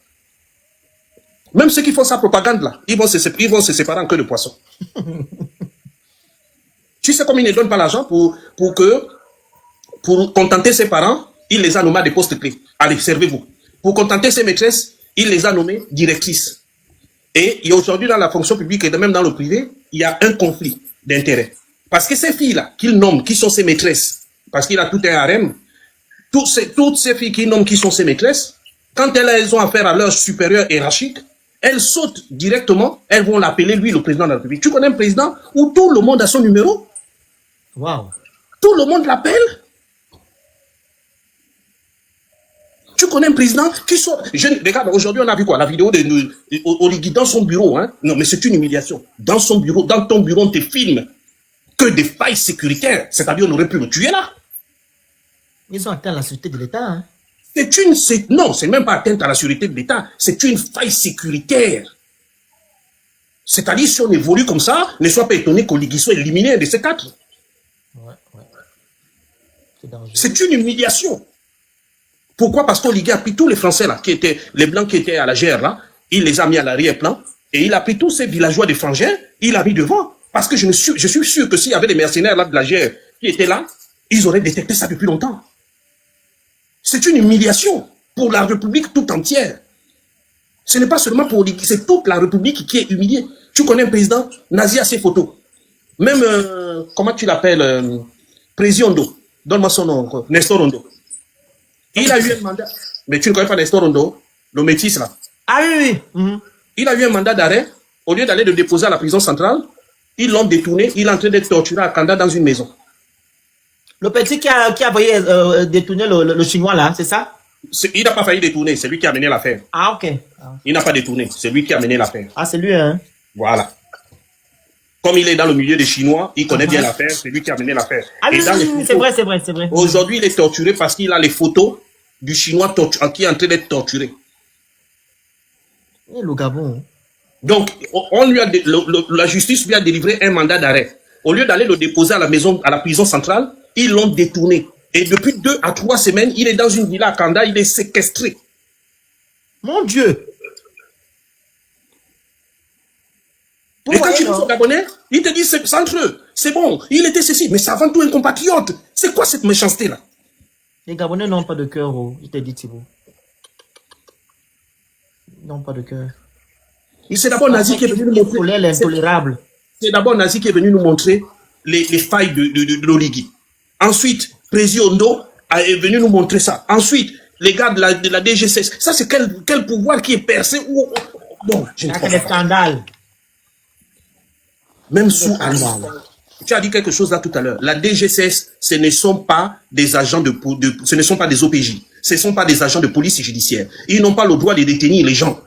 Même ceux qui font sa propagande là, ils vont se séparer en queue de poisson. Tu sais comme il ne donne pas l'argent pour contenter ses parents, il les a nommés à des postes clés. Allez, servez-vous. Pour contenter ses maîtresses, il les a nommées directrices. Et aujourd'hui, dans la fonction publique et même dans le privé, il y a un conflit d'intérêts. Parce que ces filles-là, qu'il nomme, qui sont ses maîtresses, parce qu'il a tout un harem, toutes ces filles qu'il nomme qui sont ses maîtresses, quand elles ont affaire à leur supérieur hiérarchique, elles sautent directement, elles vont l'appeler lui, le président de la République. Tu connais un président où tout le monde a son numéro? Wow. Tout le monde l'appelle? Tu connais un président qui sort... Regarde, aujourd'hui, on a vu quoi? La vidéo de Oligui dans son bureau. Hein? Non, mais c'est une humiliation. Dans son bureau, dans ton bureau, on te filme que des failles sécuritaires. C'est-à-dire, on aurait pu le tuer là. Ils ont atteint la sûreté de l'État. Hein? Non, c'est même pas atteinte à la sécurité de l'État. C'est une faille sécuritaire. C'est-à-dire, si on évolue comme ça, ne sois pas étonné qu'Oligui soit éliminé de ces quatre. Ouais. C'est une humiliation. Pourquoi? Parce qu'Oligui a pris tous les Français là, les Blancs qui étaient à la GR là, il les a mis à l'arrière-plan, et il a pris tous ces villageois des frangins, il a mis devant. Parce que je suis sûr que s'il y avait des mercenaires là de la GR qui étaient là, ils auraient détecté ça depuis longtemps. C'est une humiliation pour la République tout entière. Ce n'est pas seulement pour Oligui, c'est toute la République qui est humiliée. Tu connais un président, Nazi a ses photos. Même, comment tu l'appelles, Président Ondo. Donne-moi son nom, Nestor Ondo. Il a eu un mandat. Mais tu ne connais pas Nestor Ondo, le métis là. Ah oui. Il a eu un mandat d'arrêt. Au lieu d'aller le déposer à la prison centrale, ils l'ont détourné. Il est en train d'être torturé à Kanda dans une maison. Le petit qui a failli détourner le chinois là, c'est ça? Il n'a pas failli détourner, c'est lui qui a mené l'affaire. Ah, ok. Il n'a pas détourné, c'est lui qui a mené l'affaire. Ah, c'est lui, hein? Voilà. Comme il est dans le milieu des Chinois, il connaît bien l'affaire, c'est lui qui a mené l'affaire. Ah oui, c'est vrai, c'est vrai, c'est vrai. Aujourd'hui, il est torturé parce qu'il a les photos du Chinois qui est en train d'être torturé. Et le Gabon. Donc, on lui a, la justice lui a délivré un mandat d'arrêt. Au lieu d'aller le déposer à la maison, à la prison centrale, ils l'ont détourné. Et depuis 2 à 3 semaines, il est dans une villa à Kanda, il est séquestré. Mon Dieu! Et quand tu dis au Gabonais, il te dit c'est entre eux, c'est bon, il était ceci, mais c'est avant tout un compatriote. C'est quoi cette méchanceté-là? Les Gabonais n'ont pas de cœur, oh. Je t'ai dit, Thibaut. Ils n'ont pas de cœur. C'est d'abord Nazi qui est venu nous montrer l'intolérable. C'est d'abord Nazi qui est venu nous montrer les failles de l'Oligui. Ensuite, Prési Ondo est venu nous montrer ça. Ensuite, les gars de la DGCS. Ça, c'est quel pouvoir qui est percé ou bon, je ne sais pas. C'est des scandales. Même sous Alma. Tu as dit quelque chose là tout à l'heure. La DGCS, ce ne sont pas des agents ce ne sont pas des OPJ. Ce ne sont pas des agents de police judiciaire. Ils n'ont pas le droit de détenir les gens.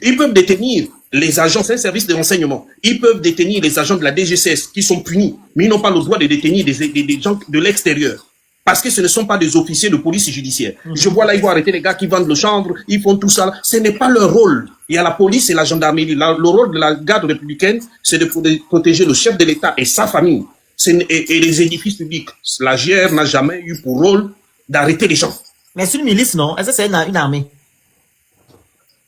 Ils peuvent détenir les agents, c'est un service de renseignement. Ils peuvent détenir les agents de la DGCS qui sont punis, mais ils n'ont pas le droit de détenir des gens de l'extérieur. Parce que ce ne sont pas des officiers de police judiciaire. Je vois là, ils vont arrêter les gars qui vendent le chanvre, ils font tout ça. Ce n'est pas leur rôle. Il y a la police et la gendarmerie. Le rôle de la garde républicaine, c'est de protéger le chef de l'État et sa famille. Et les édifices publics. La GR n'a jamais eu pour rôle d'arrêter les gens. Mais c'est une milice, non? Est-ce que c'est une armée?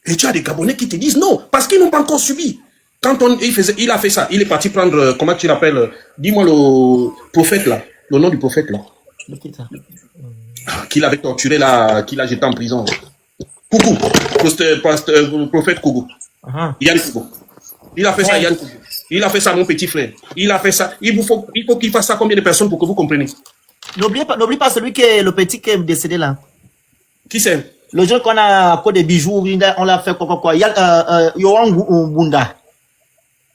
Et tu as des Gabonais qui te disent non, parce qu'ils n'ont pas encore subi. Quand il a fait ça, il est parti prendre, comment tu l'appelles, dis-moi le prophète là, le nom du prophète là. Qu'il avait torturé là, qu'il a jeté en prison. Coucou, le prophète Kougou. Yann Kougou. Il a fait ça, Yann Kougou. Il a fait ça, mon petit frère. Il a fait ça. Il faut qu'il fasse ça à combien de personnes pour que vous compreniez? N'oublie pas celui qui est le petit qui est décédé là. Qui c'est? Le jeune qu'on a quoi des bijoux, on l'a fait quoi. Il y a Yohan Bunda.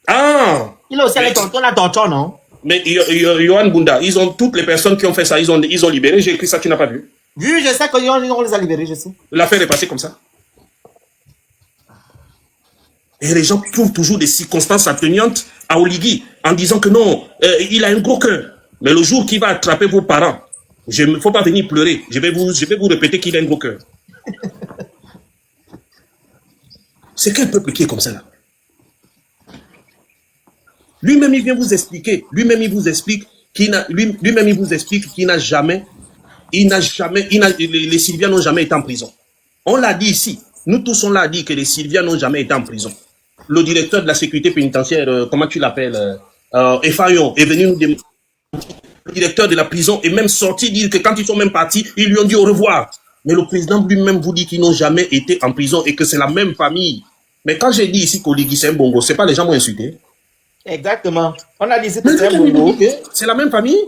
Ah! Il a aussi allé tonton à tonton, non? Mais Yohan Bunda, ils ont toutes les personnes qui ont fait ça, ils ont libéré. J'ai écrit ça, tu n'as pas vu? Oui, je sais qu'on les a libérés, je sais. L'affaire est passée comme ça. Et les gens trouvent toujours des circonstances atténuantes à Oligui en disant que non, il a un gros cœur. Mais le jour qu'il va attraper vos parents, il ne faut pas venir pleurer. Je vais vous répéter qu'il a un gros cœur. C'est quel peuple qui est comme ça là? Lui-même il vient vous expliquer. Lui-même il vous explique qu'il n'a jamais, les Sylviens n'ont jamais été en prison. On l'a dit ici. Nous tous on l'a dit que les Sylviens n'ont jamais été en prison. Le directeur de la sécurité pénitentiaire, comment tu l'appelles, Effayon, est venu nous démontrer. Le directeur de la prison est même sorti dire que quand ils sont même partis, ils lui ont dit au revoir. Mais le président lui-même vous dit qu'ils n'ont jamais été en prison et que c'est la même famille. Mais quand j'ai dit ici qu'Oligui c'est un bongo, c'est pas les gens m'ont insulté. Exactement. On a dit que c'est un bongo. C'est la même famille.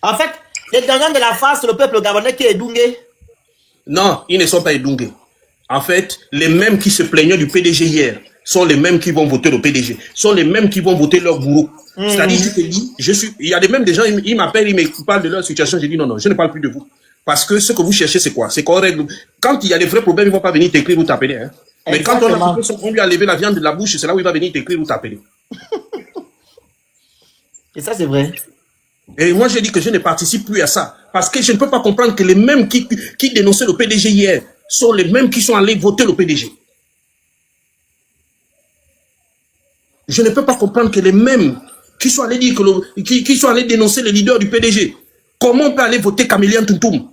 En fait, les gagnants de la face, c'est le peuple gabonais qui est Dungué. Non, ils ne sont pas édungués. En fait, les mêmes qui se plaignaient du PDG hier sont les mêmes qui vont voter le PDG, sont les mêmes qui vont voter leur gourou. C'est-à-dire, je te dis, il y a même des gens, ils m'appellent, ils me parlent de leur situation, je dis non, je ne parle plus de vous. Parce que ce que vous cherchez, c'est quoi? C'est qu'on règle. Quand il y a des vrais problèmes, ils ne vont pas venir t'écrire ou t'appeler. Hein. Mais quand on lui a levé la viande de la bouche, c'est là où il va venir t'écrire ou t'appeler. Et ça, c'est vrai. Et moi, j'ai dit que je ne participe plus à ça. Parce que je ne peux pas comprendre que les mêmes qui dénonçaient le PDG hier sont les mêmes qui sont allés voter le PDG. Je ne peux pas comprendre que les mêmes qui sont allés dire qui sont allés dénoncer le leader du PDG. Comment on peut aller voter Camélian Tuntum?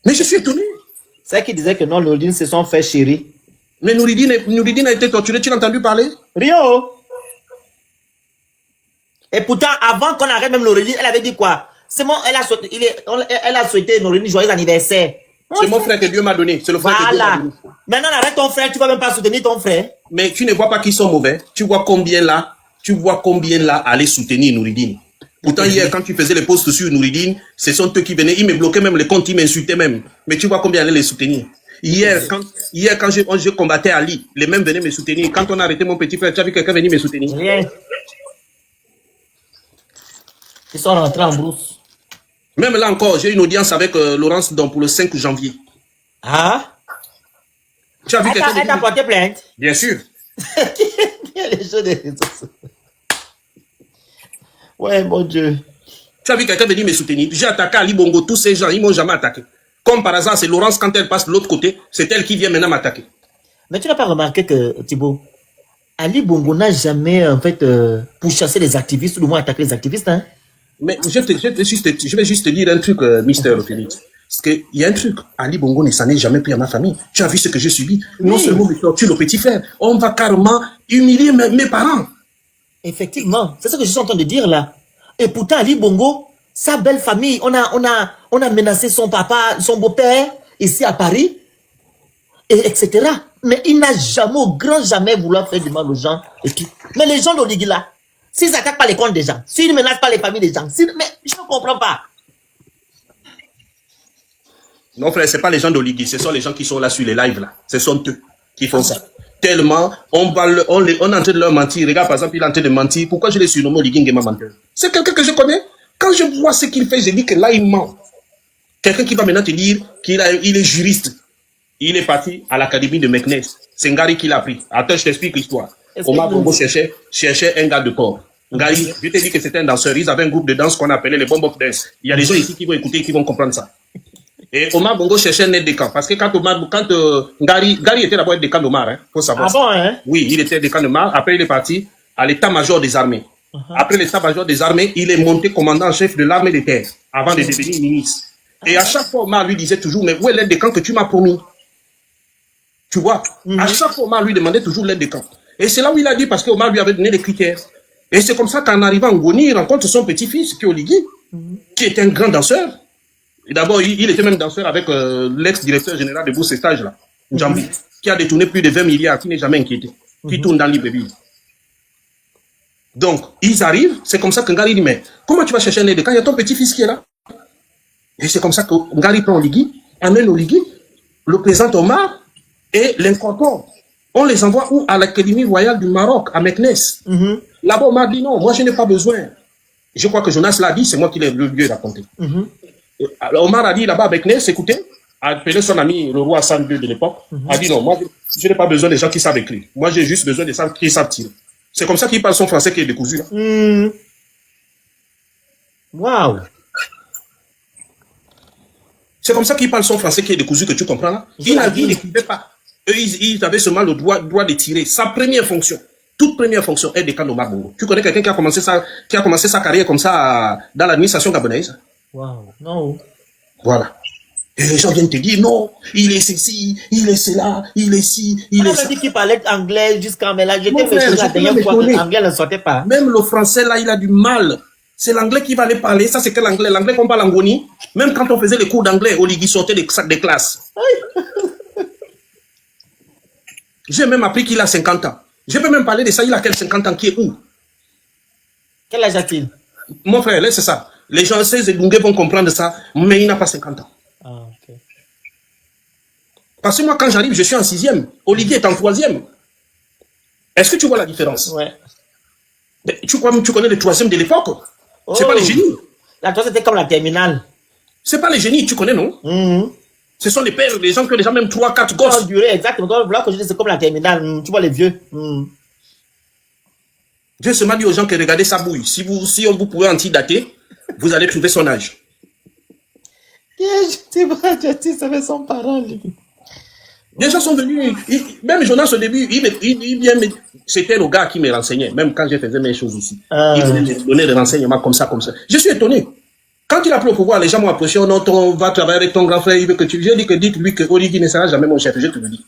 Mais je suis étonné. C'est vrai qu'il disait que non, Nouridine se sont fait chérir. Mais Nouridine a été torturé, tu l'as entendu parler? Rio! Et pourtant, avant qu'on arrête même Nouridine, elle avait dit quoi? C'est bon, elle a souhaité Nouridine joyeux anniversaire. C'est mon frère que Dieu m'a donné. C'est le frère que Dieu m'a donné. Maintenant, arrête ton frère, tu vas même pas soutenir ton frère. Mais tu ne vois pas qu'ils sont mauvais. Tu vois combien là allaient soutenir Nouridine. Pourtant, hier, quand tu faisais les posts sur Nouridine, ce sont eux qui venaient, ils me bloquaient même les comptes, ils m'insultaient même. Mais tu vois combien allaient les soutenir. Hier, quand je combattais Ali, les mêmes venaient me soutenir. Quand on a arrêté mon petit frère, tu as vu quelqu'un venir me soutenir? Rien. Ils sont rentrés en brousse. Même là encore, j'ai une audience avec Laurence donc pour le 5 janvier. Ah? Tu as vu quelqu'un Elle t'a porté plainte? Bien sûr. Il y a les jeux des réseaux sociaux. Ouais, mon Dieu. Tu as vu quelqu'un venir me soutenir. J'ai attaqué Ali Bongo, tous ces gens, ils m'ont jamais attaqué. Comme par hasard, c'est Laurence, quand elle passe de l'autre côté, c'est elle qui vient maintenant m'attaquer. Mais tu n'as pas remarqué que, Thibaut, Ali Bongo n'a jamais, en fait, pourchassé les activistes ou du moins attaqué les activistes, hein? Mais je vais juste te dire un truc, Mister Félix. Parce qu'il y a un truc, Ali Bongo ne s'en est jamais pris à ma famille. Tu as vu ce que j'ai subi. Oui. Non seulement me torture le petit frère, on va carrément humilier mes parents. Effectivement, c'est ce que je suis en train de dire là. Et pourtant, Ali Bongo, sa belle famille, on a menacé son papa, son beau-père, ici à Paris, et etc. Mais il n'a jamais, au grand jamais, voulu faire du mal aux gens et tout. Mais les gens d'Oligui là, s'ils n'attaquent pas les comptes des gens, s'ils ne menacent pas les familles des gens, mais je ne comprends pas. Non frère, c'est pas les gens d'Oligui, ce sont les gens qui sont là sur les lives là. Ce sont eux qui font ça. Tellement, on est en train de leur mentir. Regarde, par exemple, il est en train de mentir. Pourquoi je l'ai surnommé Oligui Nguema menteur? C'est quelqu'un que je connais. Quand je vois ce qu'il fait, je dis que là, il ment. Quelqu'un qui va maintenant te dire qu'il est juriste. Il est parti à l'académie de Meknes. C'est Ngari qui l'a pris. Attends, je t'explique l'histoire. Omar Bongo cherchait un gars de corps. Ngari, je t'ai dit que c'était un danseur. Ils avaient un groupe de danse qu'on appelait les Bomb of Dance. Il y a des gens ici qui vont écouter et qui vont comprendre ça. Et Omar Bongo cherchait un aide de camp. Parce que quand Ngari était d'abord aide de camp d'Omar, hein, faut savoir. Ah bon, hein? Oui, il était aide de camp d'Omar. Après, il est parti à l'état-major des armées. Après l'état-major des armées, il est monté commandant en chef de l'armée de terre avant de devenir ministre. Et à chaque fois, Omar lui disait toujours, mais où est l'aide de camp que tu m'as promis? Tu vois, à chaque fois, Omar lui demandait toujours l'aide de camp. Et c'est là où il a dit, parce qu'Omar lui avait donné les critères. Et c'est comme ça qu'en arrivant en Ngoni, il rencontre son petit-fils, qui est Oligui, qui est un grand danseur. Et d'abord, il était même danseur avec l'ex-directeur général de Bourse et Stage, là, Njambi, qui a détourné plus de 20 milliards, qui n'est jamais inquiété, qui tourne dans l'Ibébi. Donc, ils arrivent, c'est comme ça que Ngari dit, mais comment tu vas chercher un aide de camp? Il y a ton petit-fils qui est là. Et c'est comme ça que Ngari prend Oligui, amène Oligui, le présente Omar, et l'incorpore. On les envoie où? À l'Académie royale du Maroc, à Meknes. Là-bas, Omar dit non, moi je n'ai pas besoin. Je crois que Jonas l'a dit, c'est moi qui l'ai le lieu raconté. Alors Omar a dit là-bas à Meknes, écoutez, a appelé son ami, le roi Hassan II de l'époque, a dit non, moi je n'ai pas besoin des gens qui savent écrire. Moi j'ai juste besoin des gens qui savent tirer. C'est comme ça qu'il parle son français qui est décousu là. Waouh! C'est comme ça qu'il parle son français qui est décousu, que tu comprends là. Il n'écrivait pas. Eux, ils avaient seulement le droit de tirer. Sa première fonction, toute première fonction est de camp d'Omar Bongo. Tu connais quelqu'un qui a commencé sa carrière comme ça dans l'administration gabonaise? Waouh, non. Voilà. Et les gens viennent te dire non, il est ceci, il est cela, il est ci, il est ça. On a dit qu'il parlait anglais jusqu'à mais là, j'étais Mon frère, fait la dernière fois que l'anglais ne sortait pas. Même le français là, il a du mal. C'est l'anglais qui va aller parler. Ça, c'est quel anglais? L'anglais qu'on parle en Ngoni. Même quand on faisait les cours d'anglais, Oligui sortait des classes. J'ai même appris qu'il a 50 ans. Je peux même parler de ça. Il a quel 50 ans? Qui est où? Quel âge a-t-il? Mon frère, là, c'est ça. Les gens, ces Edungé vont comprendre ça, mais il n'a pas 50 ans. Ah, ok. Parce que moi, quand j'arrive, je suis en 6e. Oligui est en 3e. Est-ce que tu vois la différence? Ouais. Mais tu connais le 3e de l'époque? Oh. C'est pas les génies. La toi, c'était comme la terminale. C'est pas les génies, tu connais, non? Ce sont les pères, les gens qui ont déjà même 3, 4 gosses. Exactement. Voilà que je dis, c'est comme la terminale. Tu vois les vieux. J'ai seulement dit aux gens que regardez sa bouille. Si vous pouvez antidater, vous allez trouver son âge. Je sais pas, je dis, ça fait son parent, lui. Les gens sont venus, même Jonas au début, c'était le gars qui me renseignait, même quand je faisais mes choses ici. Il venait me donner des renseignements comme ça. Je suis étonné. Quand il a pris le pouvoir, les gens m'ont approché, oh non, on va travailler avec ton grand frère, il veut que tu... J'ai dit que dites-lui que Oligui ne sera jamais mon chef, je te le dis.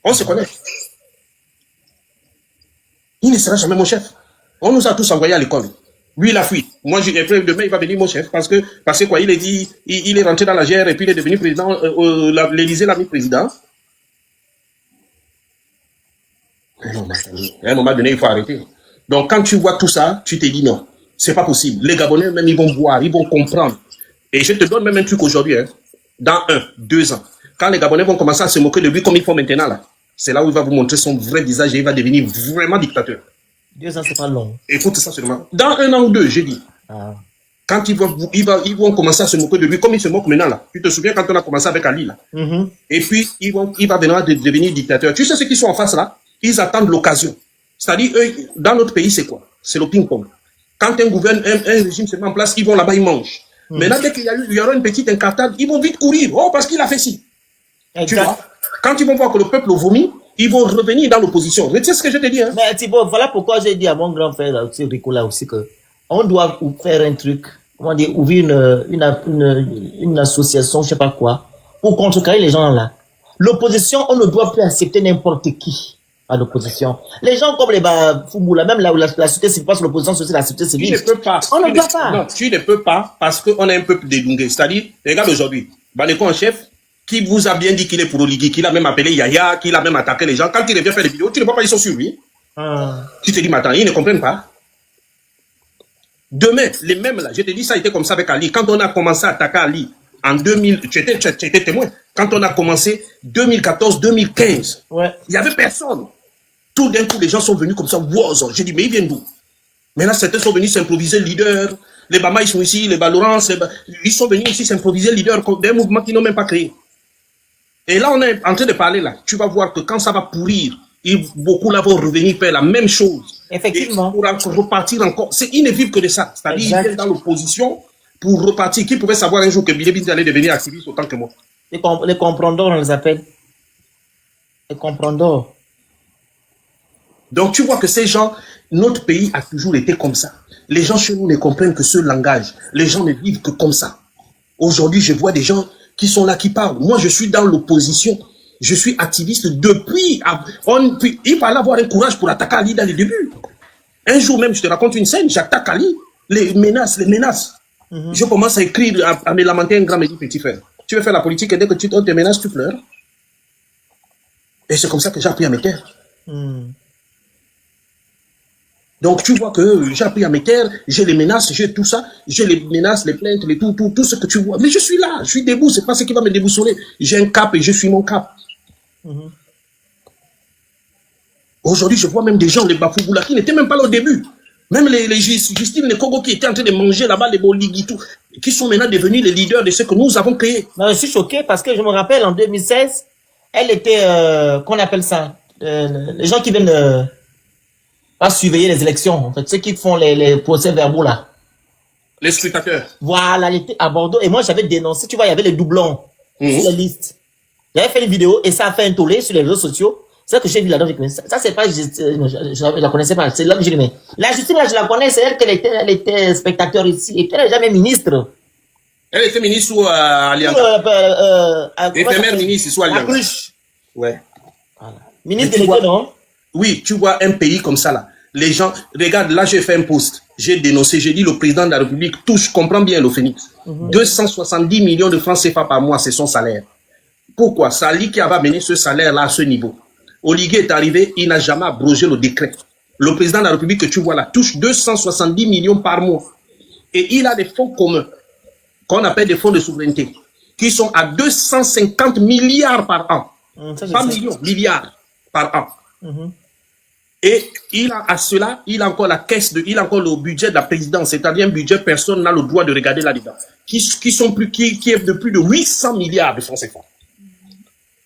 On se connaît. Il ne sera jamais mon chef. On nous a tous envoyés à l'école. Lui, il a fui. Moi, demain, il va venir mon chef, parce que quoi, il est dit, il est rentré dans la GR et puis il est devenu président, l'Élysée l'a mis président. À un moment donné, il faut arrêter. Donc, quand tu vois tout ça, tu te dis non, c'est pas possible. Les Gabonais, même, ils vont voir, ils vont comprendre. Et je te donne même un truc aujourd'hui, hein. Dans 1, 2 ans, quand les Gabonais vont commencer à se moquer de lui comme ils font maintenant, là, c'est là où il va vous montrer son vrai visage et il va devenir vraiment dictateur. 2 ans, c'est pas long. Écoute ça seulement. Dans 1 an ou 2, j'ai dit. Ah. Quand ils vont commencer à se moquer de lui, comme ils se moquent maintenant, là. Tu te souviens quand on a commencé avec Ali, là. Et puis, il va venir devenir dictateur. Tu sais ceux qui sont en face, là? Ils attendent l'occasion. C'est-à-dire, eux, dans notre pays, c'est quoi? C'est le ping-pong. Quand un régime se met en place, ils vont là-bas, ils mangent. Maintenant, dès qu'il y aura une petite incartade, ils vont vite courir. Oh, parce qu'il a fait ci. Tu vois? Quand ils vont voir que le peuple vomit, ils vont revenir dans l'opposition. Tu sais ce que je te dis, hein? Mais Thibaut, voilà pourquoi j'ai dit à mon grand frère, là, aussi, Ricola aussi, que on doit faire un truc, comment dire, ouvrir une association, je sais pas quoi, pour contrecarrer les gens là. L'opposition, on ne doit plus accepter n'importe qui à l'opposition. Les gens comme les Foubou, là, même là où la société civile passe l'opposition, c'est la société civile. Tu ne peux pas. On ne doit pas. Non, tu ne peux pas parce qu'on a un peuple dédouangué. C'est-à-dire, regarde aujourd'hui, Baleko en chef, qui vous a bien dit qu'il est pour Oligui, qu'il a même appelé Yaya, qu'il a même attaqué les gens. Quand il revient faire des vidéos, tu ne vois pas, ils sont sur lui. Tu te dis, mais attends, ils ne comprennent pas. Demain, les mêmes là, je te dis, ça a été comme ça avec Ali. Quand on a commencé à attaquer Ali en 2000, tu étais témoin. Quand on a commencé 2014, 2015, il n'y avait personne. Tout d'un coup, les gens sont venus comme ça, wow, j'ai dit, mais ils viennent d'où? Maintenant, certains sont venus s'improviser leader. Les Bama, ils sont ici, les Balorans, ils sont venus ici s'improviser leader d'un mouvement qu'ils n'ont même pas créé. Et là, on est en train de parler là. Tu vas voir que quand ça va pourrir, beaucoup là vont revenir faire la même chose. Effectivement. Et pour repartir encore. C'est inévitable que de ça. C'est-à-dire, ils viennent dans l'opposition pour repartir. Qui pouvait savoir un jour que Billy Bindi allait devenir activiste autant que moi? Les comprendors, on les appelle. Les comprendors. Donc, tu vois que ces gens, notre pays a toujours été comme ça. Les gens chez nous ne comprennent que ce langage. Les gens ne vivent que comme ça. Aujourd'hui, je vois des gens qui sont là, qui parlent. Moi, je suis dans l'opposition. Je suis activiste depuis. Il fallait avoir un courage pour attaquer Ali dans les débuts. Un jour même, je te raconte une scène, j'attaque Ali. Les menaces. Je commence à écrire, à me lamenter un grand, me dit, petit frère, tu veux faire la politique et dès que on te menace, tu pleures. Et c'est comme ça que j'ai appris à me taire. Donc, tu vois que j'ai appris à me taire, j'ai les menaces, j'ai tout ça, j'ai les menaces, les plaintes, tout ce que tu vois. Mais je suis là, je suis debout, c'est pas ce qui va me déboussoler. J'ai un cap et je suis mon cap. Aujourd'hui, je vois même des gens, les Bafouboula, qui n'étaient même pas là au début. Même les Justine Nekogo qui étaient en train de manger là-bas, les Boligi, tout, qui sont maintenant devenus les leaders de ce que nous avons créé. Non, je suis choqué parce que je me rappelle en 2016, elle était, qu'on appelle ça, les gens qui viennent pas surveiller les élections, en fait, ceux qui font les procès verbaux là. Les scrutateurs. Voilà, elle était à Bordeaux et moi j'avais dénoncé, tu vois, il y avait les doublons sur les listes. J'avais fait une vidéo et ça a fait un tollé sur les réseaux sociaux. C'est ça que j'ai vu là-dedans. Ça c'est pas, je la connaissais pas. C'est là que j'ai dit, mais la Justine là, je la connais, c'est elle était spectateur ici. Et puis elle n'est jamais ministre. Elle était ministre sous Alliance. Éphémère ministre sous Alliance. Cruche. Ouais. Voilà. Ministre de l'État, non? Oui, tu vois un pays comme ça là. Les gens, regarde, là j'ai fait un post. J'ai dénoncé, j'ai dit le président de la République touche, comprends bien le Phénix. 270 millions de francs CFA par mois, c'est son salaire. Pourquoi? C'est Ali qui avait mené ce salaire-là à ce niveau. Oligui est arrivé, il n'a jamais abrogé le décret. Le président de la République que tu vois là touche 270 millions par mois. Et il a des fonds communs, qu'on appelle des fonds de souveraineté, qui sont à 250 milliards par an. Pas millions, milliards par an. Et il a à cela, il a encore la caisse il a encore le budget de la présidence, c'est-à-dire un budget, personne n'a le droit de regarder là-dedans, qui est de plus de 800 milliards de francs CFA.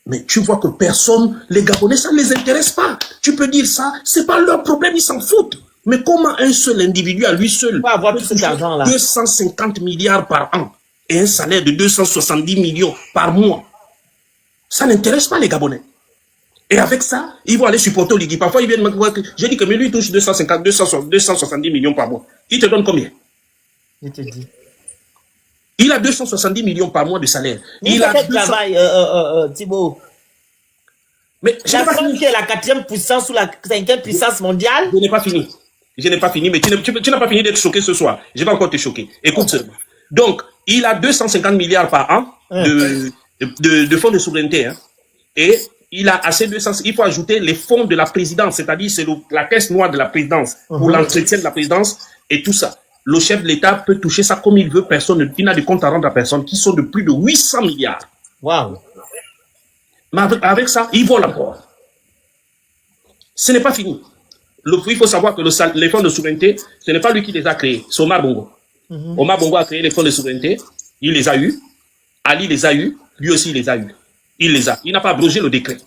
Mais tu vois que personne, les Gabonais, ça ne les intéresse pas. Tu peux dire ça, c'est pas leur problème, ils s'en foutent. Mais comment un seul individu à lui seul peut avoir tout cet argent-là, 250 milliards par an et un salaire de 270 millions par mois, ça n'intéresse pas les Gabonais. Et avec ça, ils vont aller supporter Oligui. Parfois, ils viennent me voir que j'ai dit que mais lui, il touche 270 millions par mois. Il te donne combien? Je te dis. Il a 270 millions par mois de salaire. Mais il a quel travail, Thibaut? Mais la France qui est la 4e puissance ou la 5e puissance mondiale? Je n'ai pas fini. Je n'ai pas fini, mais tu n'as pas fini d'être choqué ce soir. Je vais encore te choquer. Écoute seulement. Donc, il a 250 milliards par an de fonds de souveraineté. Hein. Et il a assez de 200. Il faut ajouter les fonds de la présidence, c'est-à-dire c'est la caisse noire de la présidence pour l'entretien de la présidence et tout ça. Le chef de l'État peut toucher ça comme il veut, il n'a de compte à rendre à personne, qui sont de plus de 800 milliards. Waouh. Mais avec ça, ils volent encore. Ce n'est pas fini. Il faut savoir que les fonds de souveraineté, ce n'est pas lui qui les a créés, c'est Omar Bongo. Omar Bongo a créé les fonds de souveraineté, il les a eus, Ali les a eus, lui aussi il les a eus. Il les a. Il n'a pas abrogé le décret.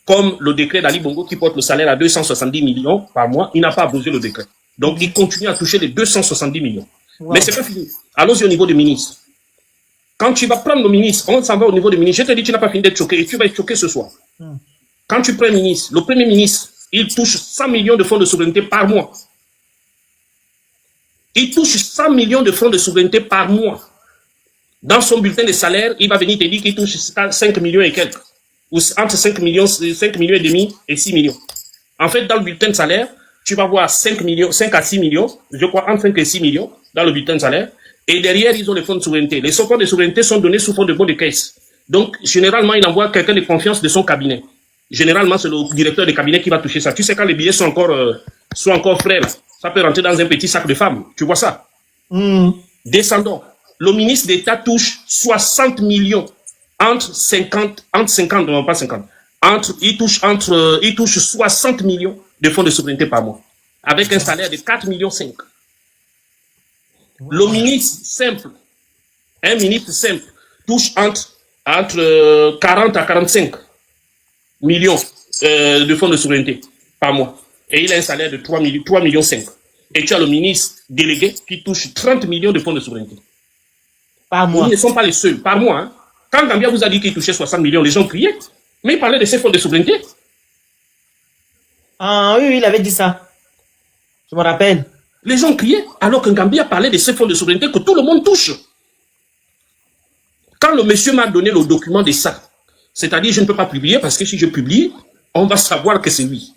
Comme le décret d'Ali Bongo qui porte le salaire à 270 millions par mois, il n'a pas abrogé le décret. Donc il continue à toucher les 270 millions. Mais c'est pas fini. Allons-y au niveau des ministres. Quand tu vas prendre le ministre, on s'en va au niveau des ministres, je te dis tu n'as pas fini d'être choqué et tu vas être choqué ce soir. Quand tu prends le premier ministre, il touche 100 millions de fonds de souveraineté par mois. Il touche 100 millions de fonds de souveraineté par mois. Dans son bulletin de salaire, il va venir te dire qu'il touche 5 millions et quelques. Ou entre 5 millions et demi et 6 millions. En fait, dans le bulletin de salaire, tu vas voir 5 à 6 millions, je crois entre 5 et 6 millions dans le bulletin de salaire. Et derrière, ils ont les fonds de souveraineté. Les fonds de souveraineté sont donnés sous forme de bons de caisse. Donc, généralement, il envoie quelqu'un de confiance de son cabinet. Généralement, c'est le directeur de cabinet qui va toucher ça. Tu sais, quand les billets sont encore frais, là, ça peut rentrer dans un petit sac de femmes. Tu vois ça? Descendons. Le ministre d'État touche 60 millions. Il touche 60 millions de fonds de souveraineté par mois. Avec un salaire de 4,5 millions. Le ministre simple, un ministre simple, touche entre 40 à 45 millions de fonds de souveraineté par mois. Et il a un salaire de 3,5 millions. Et tu as le ministre délégué qui touche 30 millions de fonds de souveraineté. Par mois. Ils ne sont pas les seuls, par mois. Hein. Quand Gambia vous a dit qu'il touchait 60 millions, les gens criaient. Mais il parlait de ces fonds de souveraineté. Ah oui, il avait dit ça. Je me rappelle. Les gens criaient, alors que Gambia parlait de ces fonds de souveraineté que tout le monde touche. Quand le monsieur m'a donné le document de ça, c'est-à-dire je ne peux pas publier parce que si je publie, on va savoir que c'est lui.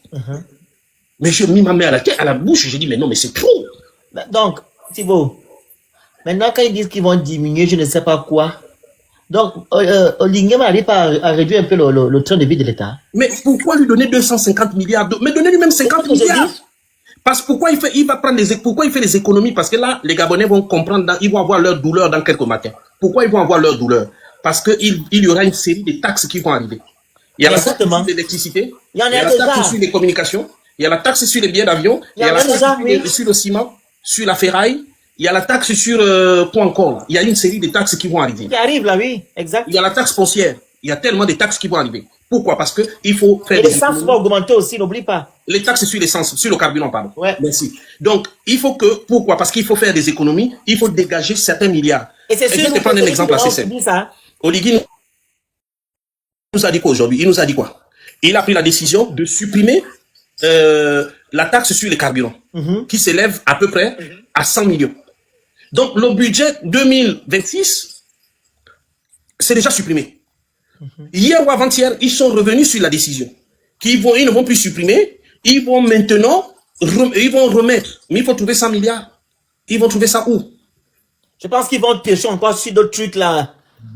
Mais j'ai mis ma main à la bouche, j'ai dit, mais non, mais c'est trop. Donc, Thibaut, maintenant quand ils disent qu'ils vont diminuer, je ne sais pas quoi, donc Oligui n'arrive pas à réduire un peu le train de vie de l'État. Mais pourquoi lui donner 250 milliards Mais donnez-lui même 50 milliards. Parce que pourquoi il fait les économies? Parce que là, les Gabonais vont comprendre, ils vont avoir leur douleur dans quelques matins. Pourquoi ils vont avoir leur douleur? Parce qu'il y aura une série de taxes qui vont arriver. Il y a la taxe sur l'électricité, il y a la taxe sur les communications, il y a la taxe sur les billets d'avion, il y a la taxe sur le ciment, sur la ferraille, il y a la taxe sur quoi encore? Il y a une série de taxes qui vont arriver. Qui arrive là, oui, exact. Il y a la taxe foncière. Il y a tellement de taxes qui vont arriver. Pourquoi? Parce que il faut faire. Et l'essence va augmenter aussi, n'oublie pas. Les taxes sur l'essence, sur le carburant, pardon. Ouais. Merci. Donc, il faut que, pourquoi? Parce qu'il faut faire des économies, il faut dégager certains milliards. Et c'est sûr. Je vais te prendre un exemple assez simple. Oligui nous a dit quoi aujourd'hui? Il nous a dit quoi? Il a pris la décision de supprimer la taxe sur les carburants, qui s'élève à peu près à 100 millions. Donc, le budget 2026, c'est déjà supprimé. Hier ou avant-hier, ils sont revenus sur la décision. Ils ne vont plus supprimer, ils vont maintenant, ils vont remettre. Mais il faut trouver 100 milliards. Ils vont trouver ça où? Je pense qu'ils vont pêcher encore sur d'autres trucs là.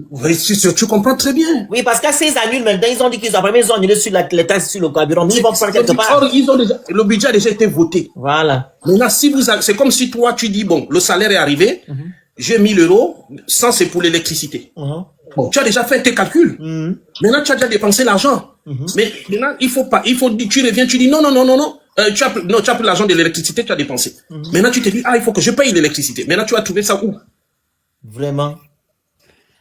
Oui, tu comprends très bien. Oui, parce que s'ils annulent maintenant, ils ont dit qu'ils ont annulé sur les taxes sur le carburant. Mais ils vont faire quelque part. Or, le budget a déjà été voté. Voilà. Maintenant, c'est comme si toi, tu dis, bon, le salaire est arrivé, j'ai 1000 euros, ça c'est pour l'électricité. Bon, tu as déjà fait tes calculs. Maintenant, tu as déjà dépensé l'argent. Mais maintenant, tu reviens, tu dis non. Tu as pris l'argent de l'électricité, tu as dépensé. Maintenant, tu te dis, il faut que je paye l'électricité. Maintenant, tu vas trouver ça où? Vraiment.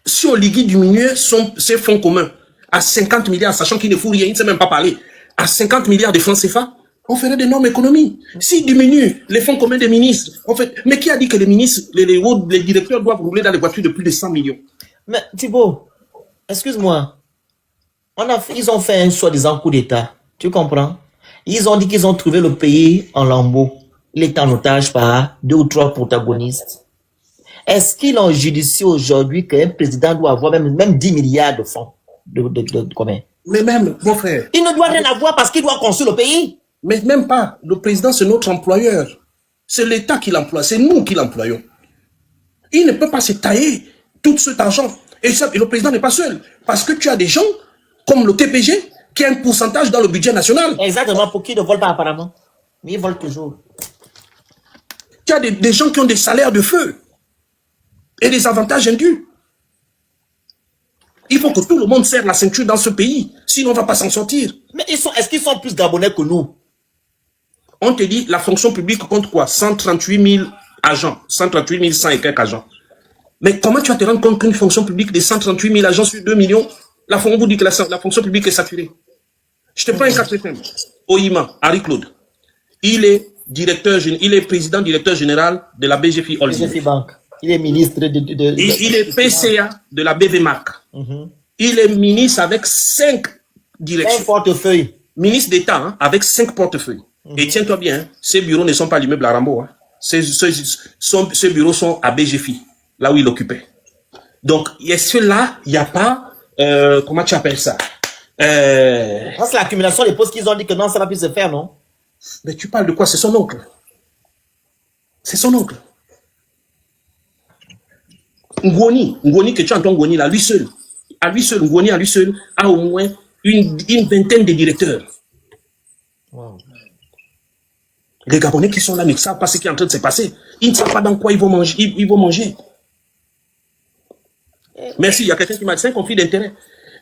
Si Oligui diminue ses fonds communs à 50 milliards, sachant qu'il ne fout rien, il ne sait même pas parler, à 50 milliards de francs CFA, on ferait d'énormes économies. S'il diminue les fonds communs des ministres, mais qui a dit que les ministres, les directeurs doivent rouler dans les voitures de plus de 100 millions? Mais Thibaut, excuse-moi. Ils ont fait un soi-disant coup d'État. Tu comprends? Ils ont dit qu'ils ont trouvé le pays en lambeaux. Il est en otage par 2 ou 3 protagonistes. Est-ce qu'ils ont judicié aujourd'hui qu'un président doit avoir même 10 milliards de fonds? De combien? Mais même, mon frère. Il ne doit rien avoir parce qu'il doit construire le pays. Mais même pas. Le président, c'est notre employeur. C'est l'État qui l'emploie. C'est nous qui l'employons. Il ne peut pas se tailler tout cet argent. Et le président n'est pas seul. Parce que tu as des gens comme le TPG qui a un pourcentage dans le budget national. Exactement, pour qui ne volent pas apparemment. Mais ils volent toujours. Tu as des gens qui ont des salaires de feu et des avantages indus. Il faut que tout le monde serre la ceinture dans ce pays. Sinon, on ne va pas s'en sortir. Mais est-ce qu'ils sont plus gabonais que nous? On te dit, la fonction publique compte quoi? 138 000 agents. 138 100 et quelques agents. Mais comment tu vas te rendre compte qu'une fonction publique de 138 000 agents sur 2 millions, on vous dit que la fonction publique est saturée. Je te prends un cas très simple. Oïma, Henri Claude. Il est président directeur général de la BGFI Holding. BGFI Bank. Il est ministre Il est PCA de la BVMAC. Il est ministre avec 5 directions. 5 portefeuilles. Ministre d'État, hein, avec 5 portefeuilles. Et tiens-toi bien, hein, ces bureaux ne sont pas à l'immeuble à Rambo. Hein. Ces bureaux sont à BGFI, là où il occupait. Donc, est-ce que là, il n'y a pas, comment tu appelles ça? C'est l'accumulation des postes qu'ils ont dit que non, ça va plus se faire, non? Mais tu parles de quoi? C'est son oncle. C'est son oncle. Ngoni que tu entends Ngoni là, Ngoni à lui seul a au moins une vingtaine de directeurs. Wow. Les Gabonais qui sont là ne savent pas ce qui est en train de se passer. Ils ne savent pas dans quoi ils vont manger. Ils vont manger. Merci, il y a quelqu'un qui m'a dit, c'est un conflit d'intérêt.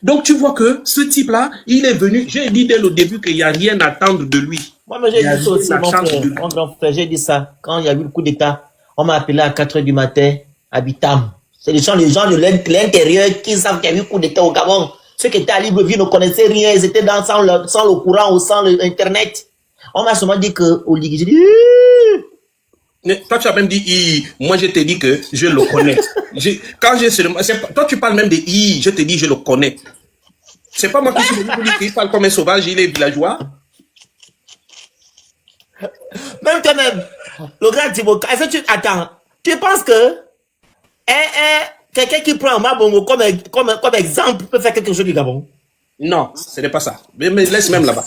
Donc tu vois que ce type-là, il est venu, j'ai dit dès le début qu'il n'y a rien à attendre de lui. Moi, j'ai dit ça aussi, mon grand frère, j'ai dit ça. Quand il y a eu le coup d'État, on m'a appelé à 4 h du matin à Bitam. C'est les gens de l'intérieur qui savent qu'il y a eu le coup d'État au Gabon. Ceux qui étaient à Libreville ne connaissaient rien, ils étaient sans le courant ou sans l'Internet. On m'a seulement dit que Oligui, j'ai dit... Mais toi, tu as même dit moi, je t'ai dit que je le connais. Toi, tu parles même de je te dis je le connais. C'est pas moi qui suis venu qui parle comme un sauvage, il est villageois. Même toi-même, le grand Thibaut, est-ce que attends, tu penses que quelqu'un qui prend un Mabongo comme exemple peut faire quelque chose du Gabon? Non, ce n'est pas ça. Mais laisse même là-bas.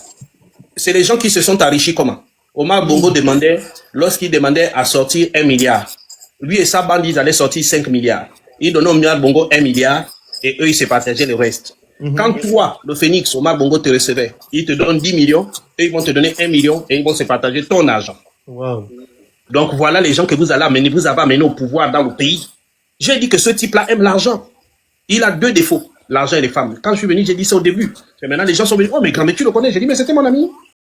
C'est les gens qui se sont enrichis comment? Omar Bongo demandait, lorsqu'il demandait à sortir 1 milliard, lui et sa bande, ils allaient sortir 5 milliards. Ils donnaient au Omar Bongo 1 milliard et eux, ils se partageaient le reste. Quand toi, le Phénix, Omar Bongo te recevait, ils te donnent 10 millions, et ils vont te donner 1 million et ils vont se partager ton argent. Wow. Donc voilà les gens que vous allez amener, vous avez amené au pouvoir dans le pays. J'ai dit que ce type-là aime l'argent. Il a 2 défauts, l'argent et les femmes. Quand je suis venu, j'ai dit ça au début. Et maintenant, les gens sont venus, oh mais grand, mais tu le connais. J'ai dit, mais c'était mon ami.